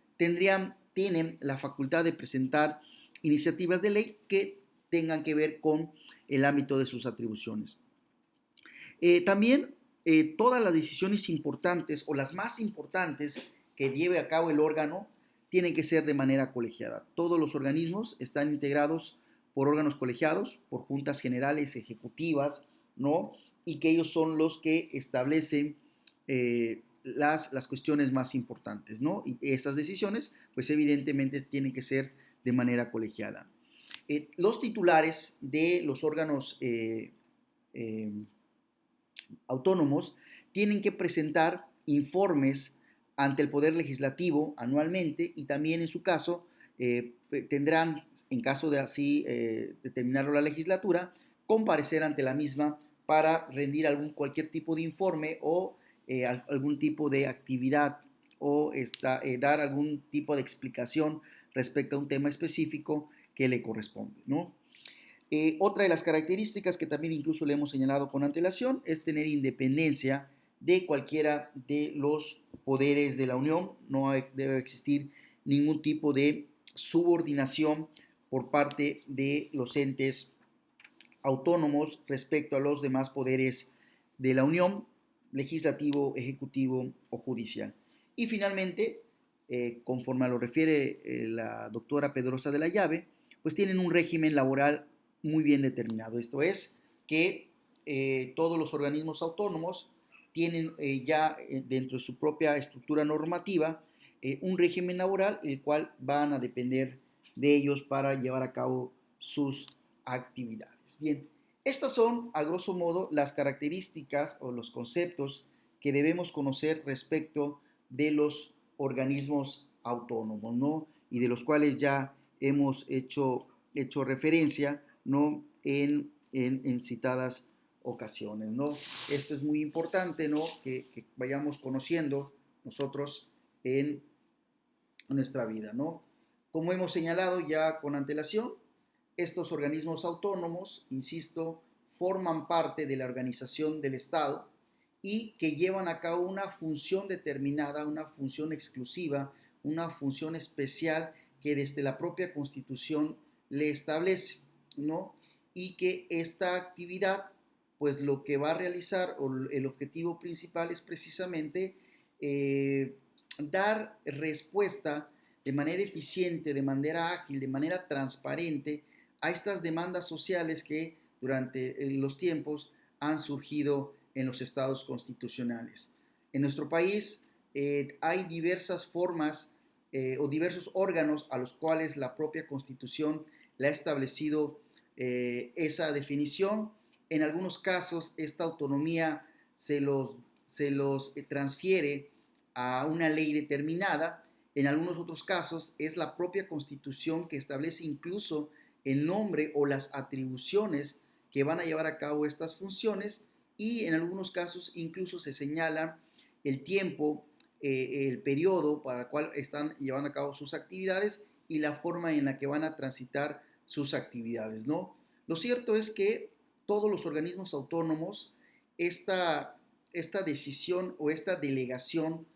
Speaker 1: tienen la facultad de presentar iniciativas de ley que tengan que ver con el ámbito de sus atribuciones. También todas las decisiones importantes o las más importantes que lleve a cabo el órgano tienen que ser de manera colegiada. Todos los organismos están integrados por órganos colegiados, por juntas generales ejecutivas, ¿no? Y que ellos son los que establecen las cuestiones más importantes, ¿no? Y esas decisiones, pues evidentemente tienen que ser de manera colegiada. Los titulares de los órganos eh, autónomos tienen que presentar informes ante el Poder Legislativo anualmente y también en su caso tendrán, en caso de así determinarlo la legislatura, comparecer ante la misma para rendir cualquier tipo de informe o algún tipo de actividad o dar algún tipo de explicación respecto a un tema específico que le corresponde, ¿no? Otra de las características que también incluso le hemos señalado con antelación es tener independencia de cualquiera de los poderes de la Unión. No debe existir ningún tipo de subordinación por parte de los entes autónomos respecto a los demás poderes de la Unión, legislativo, ejecutivo o judicial. Y finalmente, conforme a lo refiere la doctora Pedrosa de la Llave, pues tienen un régimen laboral muy bien determinado. Esto es que todos los organismos autónomos tienen ya dentro de su propia estructura normativa un régimen laboral el cual van a depender de ellos para llevar a cabo sus actividades. Bien, estas son a grosso modo las características o los conceptos que debemos conocer respecto de los organismos autónomos, ¿no? Y de los cuales ya hemos hecho referencia, ¿no? En citadas ocasiones, ¿no? Esto es muy importante, ¿no? Que vayamos conociendo nosotros en nuestra vida, ¿no? Como hemos señalado ya con antelación, estos organismos autónomos, insisto, forman parte de la organización del Estado y que llevan a cabo una función determinada, una función exclusiva, una función especial que desde la propia Constitución le establece, ¿no? Y que esta actividad, pues lo que va a realizar, o el objetivo principal es precisamente dar respuesta de manera eficiente, de manera ágil, de manera transparente a estas demandas sociales que durante los tiempos han surgido en los estados constitucionales. En nuestro país hay diversas formas o diversos órganos a los cuales la propia Constitución le ha establecido esa definición. En algunos casos esta autonomía se los transfiere a una ley determinada. En algunos otros casos es la propia Constitución que establece incluso el nombre o las atribuciones que van a llevar a cabo estas funciones, y en algunos casos incluso se señala el tiempo, el periodo para el cual están llevando a cabo sus actividades y la forma en la que van a transitar sus actividades, ¿no? Lo cierto es que todos los organismos autónomos, esta decisión o esta delegación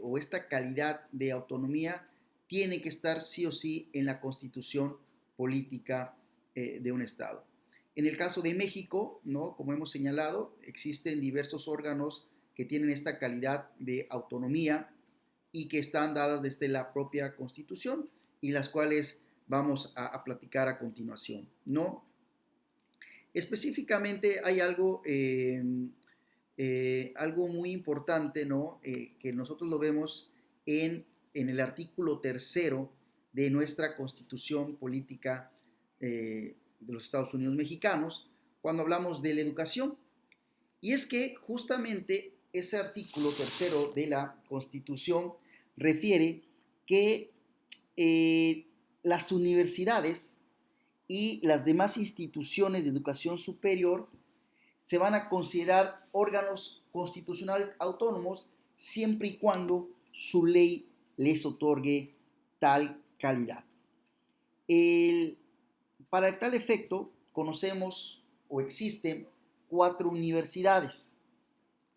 Speaker 1: o esta calidad de autonomía tiene que estar sí o sí en la constitución política de un Estado. En el caso de México, ¿no? Como hemos señalado, existen diversos órganos que tienen esta calidad de autonomía y que están dadas desde la propia Constitución y las cuales vamos a platicar a continuación, ¿no? Específicamente hay algo muy importante, ¿no? Que nosotros lo vemos en el artículo tercero de nuestra Constitución Política de los Estados Unidos Mexicanos, cuando hablamos de la educación. Y es que justamente ese artículo tercero de la Constitución refiere que las universidades y las demás instituciones de educación superior se van a considerar órganos constitucionales autónomos siempre y cuando su ley les otorgue tal calidad. Para tal efecto, conocemos o existen 4 universidades.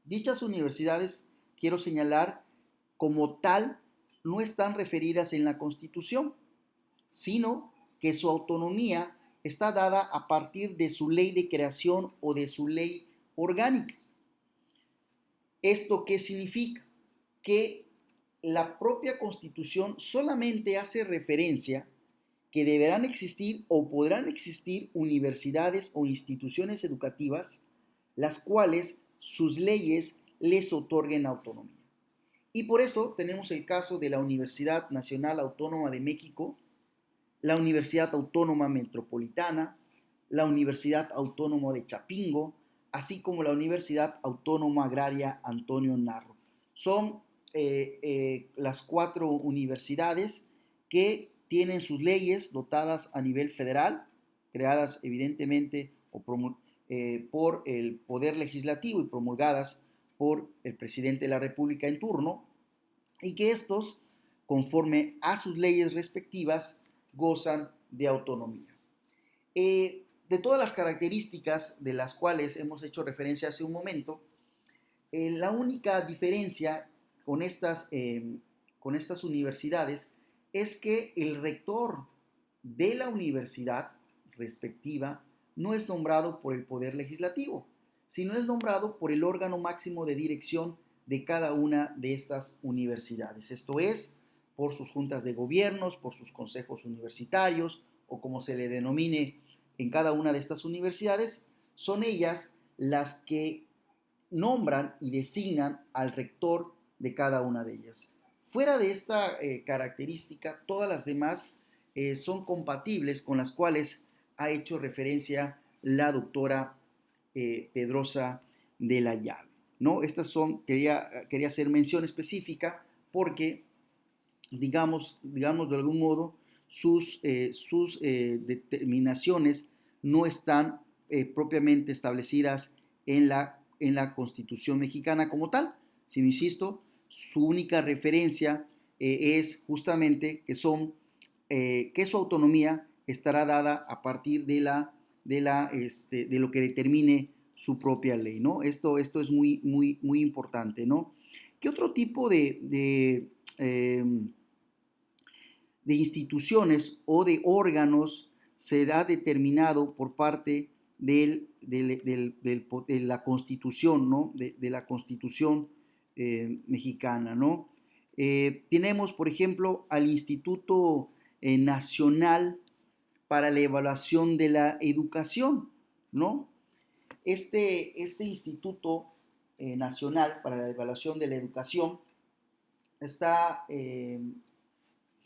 Speaker 1: Dichas universidades, quiero señalar, como tal, no están referidas en la Constitución, sino que su autonomía está dada a partir de su ley de creación o de su ley orgánica. ¿Esto qué significa? Que la propia Constitución solamente hace referencia que deberán existir o podrán existir universidades o instituciones educativas las cuales sus leyes les otorguen autonomía. Y por eso tenemos el caso de la Universidad Nacional Autónoma de México, la Universidad Autónoma Metropolitana, la Universidad Autónoma de Chapingo, así como la Universidad Autónoma Agraria Antonio Narro. Son las 4 universidades que tienen sus leyes dotadas a nivel federal, creadas evidentemente por el Poder Legislativo y promulgadas por el presidente de la República en turno, y que estos, conforme a sus leyes respectivas, gozan de autonomía. De todas las características de las cuales hemos hecho referencia hace un momento, la única diferencia con estas universidades es que el rector de la universidad respectiva no es nombrado por el Poder Legislativo, sino es nombrado por el órgano máximo de dirección de cada una de estas universidades. Esto es, por sus juntas de gobiernos, por sus consejos universitarios, o como se le denomine en cada una de estas universidades, son ellas las que nombran y designan al rector de cada una de ellas. Fuera de esta característica, todas las demás son compatibles con las cuales ha hecho referencia la doctora Pedrosa de la Llave, ¿no? Estas son, quería hacer mención específica porque, digamos de algún modo, sus determinaciones no están propiamente establecidas en la Constitución mexicana como tal, sino, insisto, su única referencia es justamente que su autonomía estará dada a partir de lo que determine su propia ley, ¿no? Esto es muy importante, ¿no? ¿Qué otro tipo de instituciones o de órganos se da determinado por parte de la Constitución, ¿no? De la Constitución mexicana, ¿no? Tenemos, por ejemplo, al Instituto Nacional para la Evaluación de la Educación, ¿no? Este Instituto Nacional para la Evaluación de la Educación está, se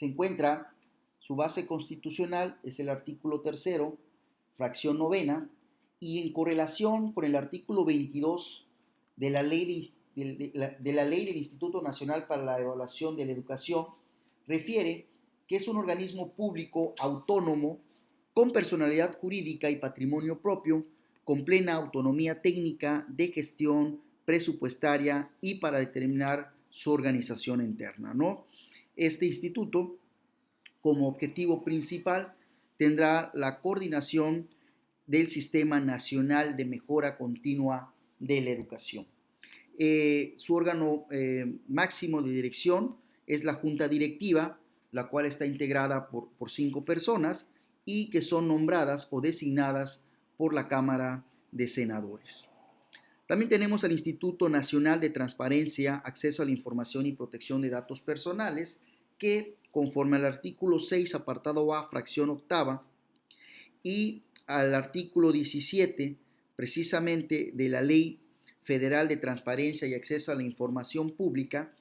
Speaker 1: encuentra, su base constitucional es el artículo tercero, fracción novena, y en correlación con el artículo 22 de la ley del Instituto Nacional para la Evaluación de la Educación, refiere que es un organismo público autónomo con personalidad jurídica y patrimonio propio, con plena autonomía técnica de gestión presupuestaria y para determinar su organización interna, ¿no? Este instituto, como objetivo principal, tendrá la coordinación del Sistema Nacional de Mejora Continua de la Educación. Su órgano máximo de dirección es la Junta Directiva, la cual está integrada por 5 personas y que son nombradas o designadas por la Cámara de Senadores. También tenemos al Instituto Nacional de Transparencia, Acceso a la Información y Protección de Datos Personales, que conforme al artículo 6, apartado A, fracción octava, y al artículo 17, precisamente de la Ley Federal de Transparencia y Acceso a la Información Pública,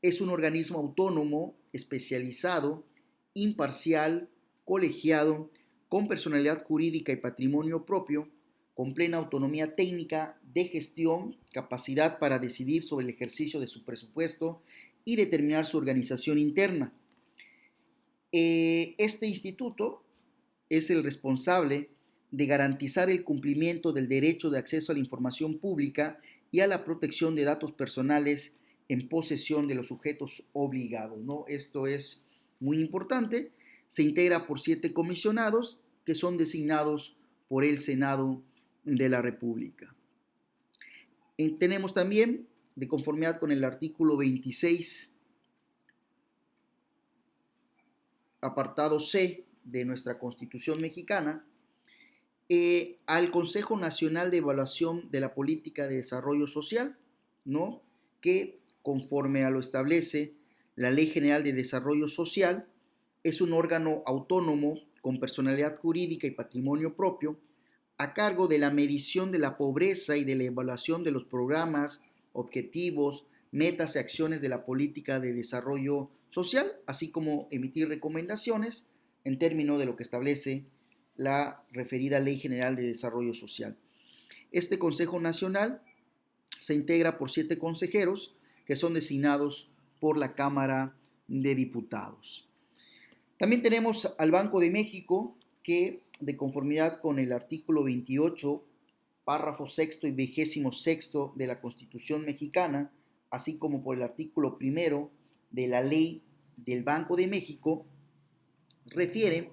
Speaker 1: es un organismo autónomo, especializado, imparcial, colegiado, con personalidad jurídica y patrimonio propio, con plena autonomía técnica de gestión, capacidad para decidir sobre el ejercicio de su presupuesto y determinar su organización interna. Este instituto es el responsable de garantizar el cumplimiento del derecho de acceso a la información pública y a la protección de datos personales en posesión de los sujetos obligados, ¿no? Esto es muy importante. Se integra por 7 comisionados que son designados por el Senado de la República. Tenemos también, de conformidad con el artículo 26, apartado C de nuestra Constitución mexicana, al Consejo Nacional de Evaluación de la Política de Desarrollo Social, ¿no? Que conforme a lo establece la Ley General de Desarrollo Social, es un órgano autónomo con personalidad jurídica y patrimonio propio, a cargo de la medición de la pobreza y de la evaluación de los programas, objetivos, metas y acciones de la política de desarrollo social, así como emitir recomendaciones en términos de lo que establece la referida Ley General de Desarrollo Social. Este Consejo Nacional se integra por 7 consejeros que son designados por la Cámara de Diputados. También tenemos al Banco de México, que de conformidad con el artículo 28, párrafo sexto y 26 de la Constitución mexicana, así como por el artículo 1 de la Ley del Banco de México, refiere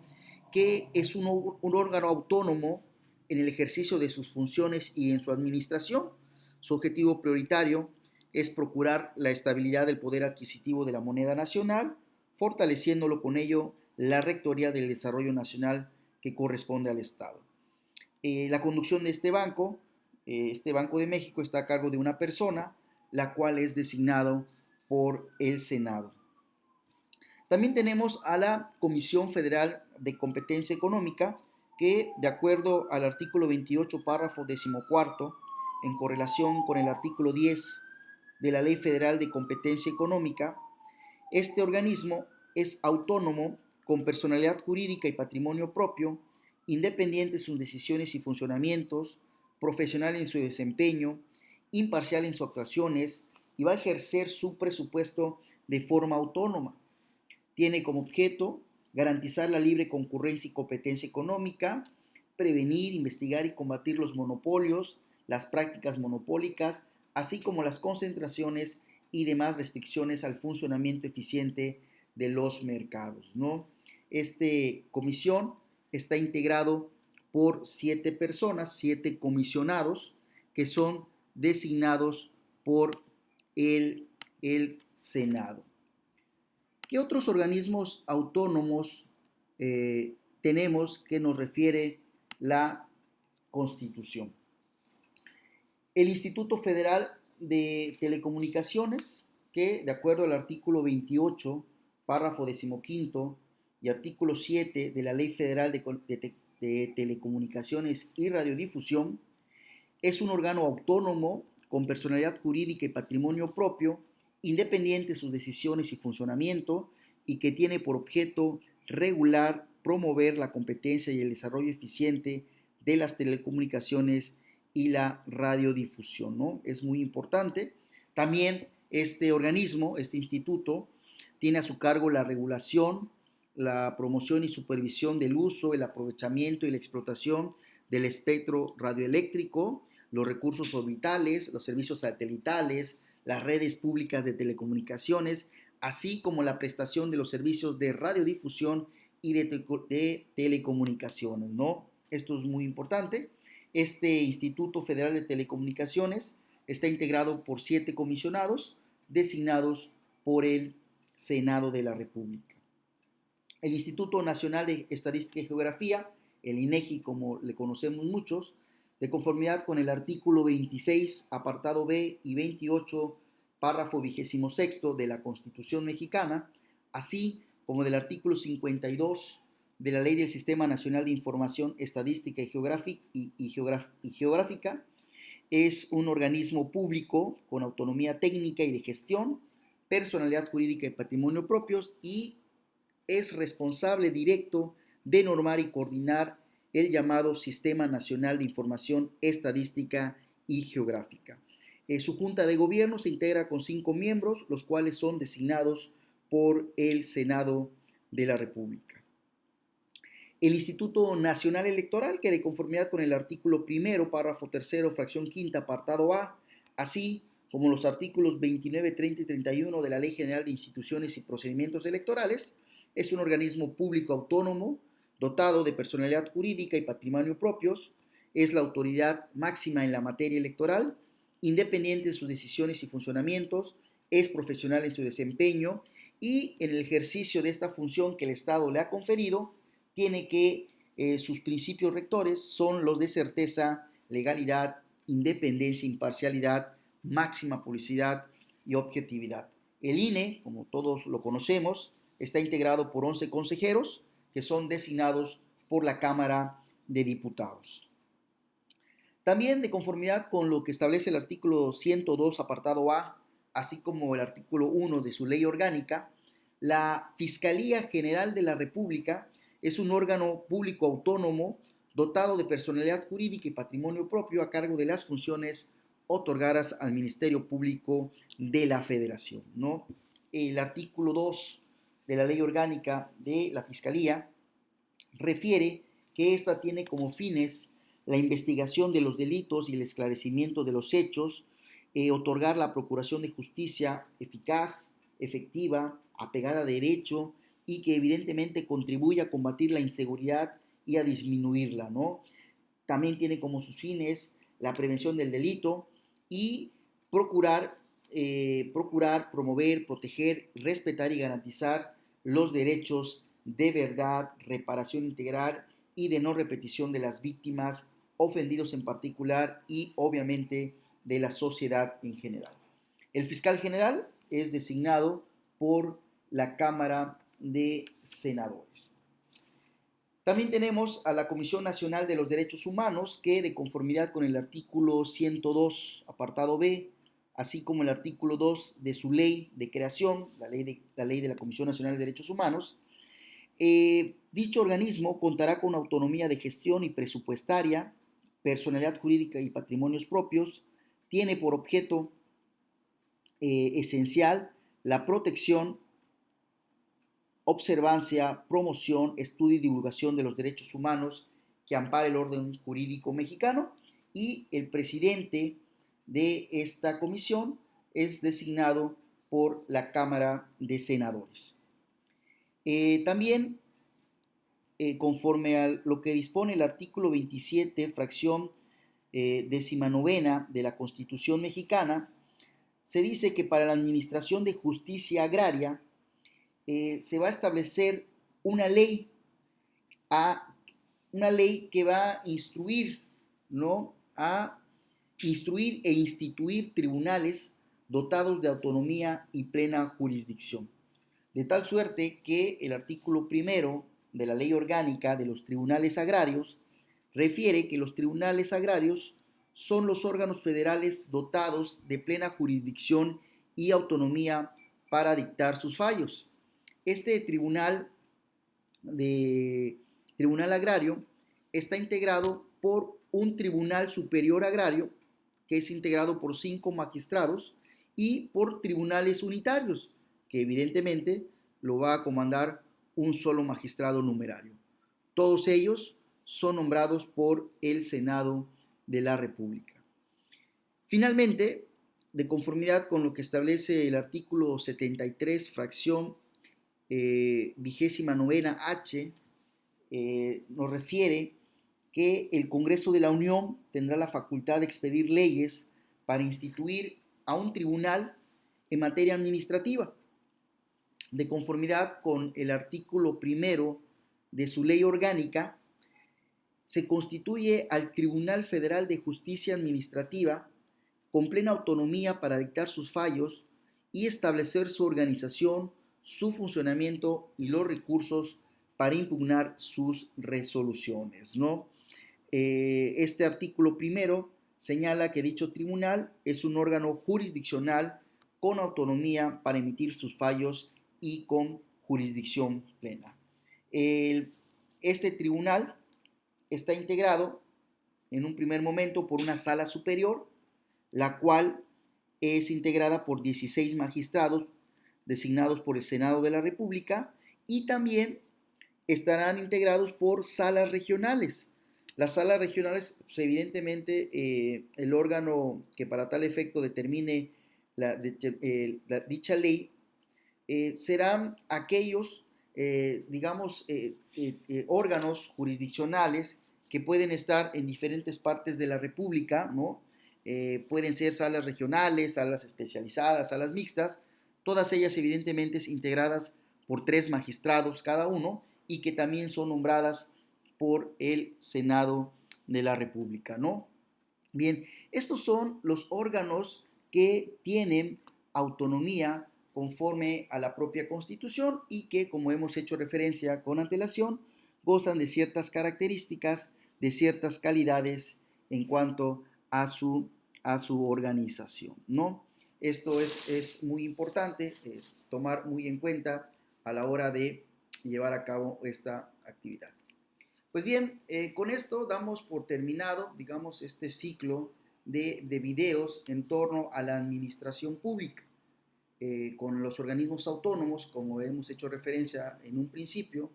Speaker 1: que es un órgano autónomo en el ejercicio de sus funciones y en su administración. Su objetivo prioritario es procurar la estabilidad del poder adquisitivo de la moneda nacional, fortaleciéndolo con ello la Rectoría del Desarrollo Nacional que corresponde al Estado. La conducción de este Banco de México, está a cargo de una persona, la cual es designado por el Senado. También tenemos a la Comisión Federal de Competencia Económica, que de acuerdo al artículo 28, párrafo 14, en correlación con el artículo 10 de la Ley Federal de Competencia Económica, este organismo es autónomo, con personalidad jurídica y patrimonio propio, independiente en sus decisiones y funcionamientos, profesional en su desempeño, imparcial en sus actuaciones y va a ejercer su presupuesto de forma autónoma. Tiene como objeto garantizar la libre concurrencia y competencia económica, prevenir, investigar y combatir los monopolios, las prácticas monopólicas, así como las concentraciones y demás restricciones al funcionamiento eficiente de los mercados, ¿no? Este comisión está integrado por 7 personas, 7 comisionados que son designados por el Senado. ¿Qué otros organismos autónomos tenemos que nos refiere la Constitución? El Instituto Federal de Telecomunicaciones, que de acuerdo al artículo 28, párrafo 15 y artículo 7 de la Ley Federal de Telecomunicaciones y Radiodifusión, es un órgano autónomo con personalidad jurídica y patrimonio propio, independiente de sus decisiones y funcionamiento, y que tiene por objeto regular, promover la competencia y el desarrollo eficiente de las telecomunicaciones y la radiodifusión, ¿no? Es muy importante. También este organismo, este instituto, tiene a su cargo la regulación, la promoción y supervisión del uso, el aprovechamiento y la explotación del espectro radioeléctrico, los recursos orbitales, los servicios satelitales, las redes públicas de telecomunicaciones, así como la prestación de los servicios de radiodifusión y de telecomunicaciones, ¿no? Esto es muy importante. Este Instituto Federal de Telecomunicaciones está integrado por 7 comisionados designados por el Senado de la República. El Instituto Nacional de Estadística y Geografía, el INEGI como le conocemos muchos, de conformidad con el artículo 26, apartado B y 28, párrafo 26 de la Constitución mexicana, así como del artículo 52 de la Ley del Sistema Nacional de Información Estadística y Geográfica, es un organismo público con autonomía técnica y de gestión, personalidad jurídica y patrimonio propios, y es responsable directo de normar y coordinar el llamado Sistema Nacional de Información Estadística y Geográfica. Su junta de gobierno se integra con 5 miembros, los cuales son designados por el Senado de la República. El Instituto Nacional Electoral, que de conformidad con el artículo 1, párrafo 3, fracción 5, apartado A, así como los artículos 29, 30 y 31 de la Ley General de Instituciones y Procedimientos Electorales, es un organismo público autónomo, dotado de personalidad jurídica y patrimonio propios, es la autoridad máxima en la materia electoral, independiente de sus decisiones y funcionamientos, es profesional en su desempeño y en el ejercicio de esta función que el Estado le ha conferido, tiene que sus principios rectores son los de certeza, legalidad, independencia, imparcialidad, máxima publicidad y objetividad. El INE, como todos lo conocemos, está integrado por 11 consejeros que son designados por la Cámara de Diputados. También de conformidad con lo que establece el artículo 102, apartado A, así como el artículo 1 de su ley orgánica, la Fiscalía General de la República es un órgano público autónomo dotado de personalidad jurídica y patrimonio propio a cargo de las funciones otorgadas al Ministerio Público de la Federación, ¿no? El artículo 2 de la Ley Orgánica de la Fiscalía refiere que ésta tiene como fines la investigación de los delitos y el esclarecimiento de los hechos, otorgar la procuración de justicia eficaz, efectiva, apegada a derecho y que evidentemente contribuya a combatir la inseguridad y a disminuirla, ¿no? También tiene como sus fines la prevención del delito y procurar, promover, proteger, respetar y garantizar los derechos de verdad, reparación integral y de no repetición de las víctimas, ofendidos en particular y obviamente de la sociedad en general. El fiscal general es designado por la Cámara de Senadores. También tenemos a la Comisión Nacional de los Derechos Humanos, que de conformidad con el artículo 102, apartado B, así como el artículo 2 de su ley de creación, la ley de la Comisión Nacional de Derechos Humanos, dicho organismo contará con autonomía de gestión y presupuestaria, personalidad jurídica y patrimonios propios, tiene por objeto esencial la protección, observancia, promoción, estudio y divulgación de los derechos humanos que ampara el orden jurídico mexicano, y el presidente de esta comisión es designado por la Cámara de Senadores. También, conforme a lo que dispone el artículo 27, fracción 19 de la Constitución mexicana, se dice que para la administración de justicia agraria se va a establecer una ley, que va a instruir, ¿no? A instruir e instituir tribunales dotados de autonomía y plena jurisdicción. De tal suerte que el artículo primero de la Ley Orgánica de los Tribunales Agrarios refiere que los tribunales agrarios son los órganos federales dotados de plena jurisdicción y autonomía para dictar sus fallos. Este tribunal agrario está integrado por un tribunal superior agrario, que es integrado por 5 magistrados, y por tribunales unitarios, que evidentemente lo va a comandar un solo magistrado numerario. Todos ellos son nombrados por el Senado de la República. Finalmente, de conformidad con lo que establece el artículo 73, fracción 29H, nos refiere que el Congreso de la Unión tendrá la facultad de expedir leyes para instituir a un tribunal en materia administrativa. De conformidad con el artículo primero de su ley orgánica, se constituye al Tribunal Federal de Justicia Administrativa con plena autonomía para dictar sus fallos y establecer su organización, su funcionamiento y los recursos para impugnar sus resoluciones, ¿no? Este artículo primero señala que dicho tribunal es un órgano jurisdiccional con autonomía para emitir sus fallos y con jurisdicción plena. Este tribunal está integrado en un primer momento por una sala superior, la cual es integrada por 16 magistrados designados por el Senado de la República, y también estarán integrados por salas regionales. Las salas regionales, pues evidentemente, el órgano que para tal efecto determine dicha ley, serán aquellos, órganos jurisdiccionales que pueden estar en diferentes partes de la República, ¿no? Pueden ser salas regionales, salas especializadas, salas mixtas, todas ellas evidentemente integradas por 3 magistrados cada uno, y que también son nombradas por el Senado de la República, ¿no? Bien, estos son los órganos que tienen autonomía conforme a la propia Constitución y que, como hemos hecho referencia con antelación, gozan de ciertas características, de ciertas calidades en cuanto a su organización, ¿no? Esto es muy importante tomar muy en cuenta a la hora de llevar a cabo esta actividad. Pues bien, con esto damos por terminado, digamos, este ciclo de videos en torno a la administración pública, con los organismos autónomos, como hemos hecho referencia en un principio,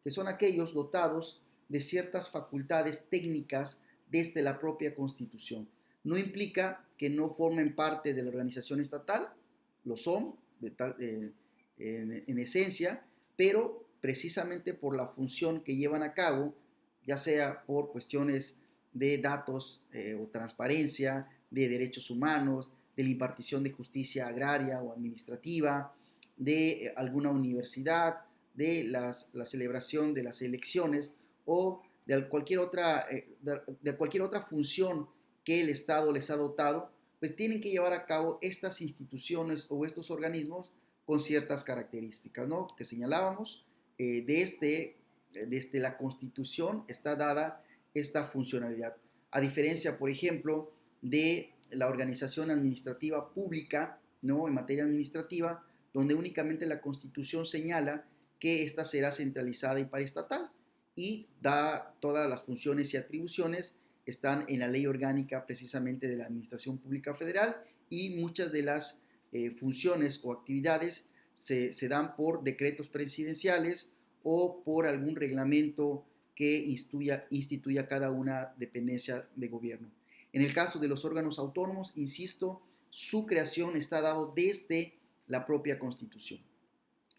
Speaker 1: que son aquellos dotados de ciertas facultades técnicas desde la propia Constitución. No implica que no formen parte de la organización estatal, lo son en esencia, pero precisamente por la función que llevan a cabo, ya sea por cuestiones de datos o transparencia, de derechos humanos, de la impartición de justicia agraria o administrativa, de alguna universidad, de la celebración de las elecciones o de cualquier otra función que el Estado les ha dotado, pues tienen que llevar a cabo estas instituciones o estos organismos con ciertas características, ¿no? Que señalábamos, desde la Constitución está dada esta funcionalidad. A diferencia, por ejemplo, de la organización administrativa pública, ¿no? En materia administrativa, donde únicamente la Constitución señala que esta será centralizada y paraestatal y da todas las funciones y atribuciones están en la ley orgánica precisamente de la Administración Pública Federal, y muchas de las funciones o actividades se dan por decretos presidenciales o por algún reglamento que instituya cada una dependencia de gobierno. En el caso de los órganos autónomos, insisto, su creación está dado desde la propia Constitución.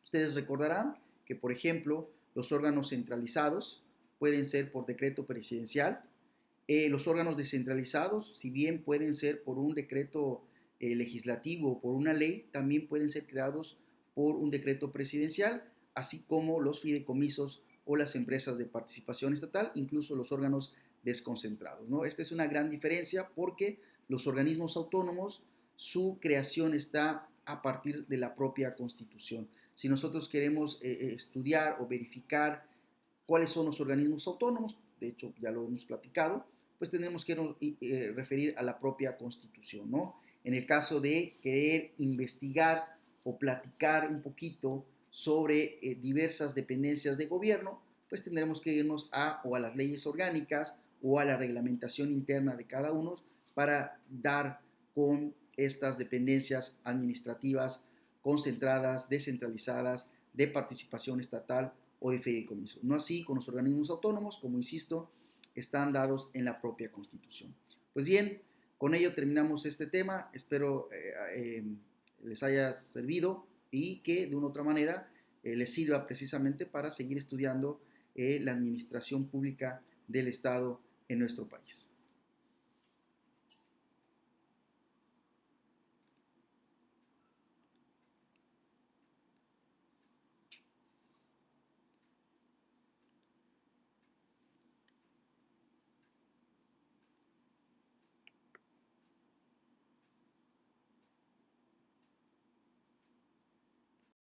Speaker 1: Ustedes recordarán que, por ejemplo, los órganos centralizados pueden ser por decreto presidencial. Los órganos descentralizados, si bien pueden ser por un decreto legislativo o por una ley, también pueden ser creados por un decreto presidencial, así como los fideicomisos o las empresas de participación estatal, incluso los órganos desconcentrados, ¿no? Esta es una gran diferencia porque los organismos autónomos, su creación está a partir de la propia Constitución. Si nosotros queremos estudiar o verificar cuáles son los organismos autónomos, de hecho ya lo hemos platicado, pues tenemos que referir a la propia Constitución, ¿no? En el caso de querer investigar o platicar un poquito sobre diversas dependencias de gobierno, pues tendremos que irnos o a las leyes orgánicas o a la reglamentación interna de cada uno para dar con estas dependencias administrativas concentradas, descentralizadas, de participación estatal o de fideicomiso. No así con los organismos autónomos, como insisto, están dados en la propia Constitución. Pues bien, con ello terminamos este tema. Espero les haya servido y que de una u otra manera les sirva precisamente para seguir estudiando la administración pública del Estado en nuestro país.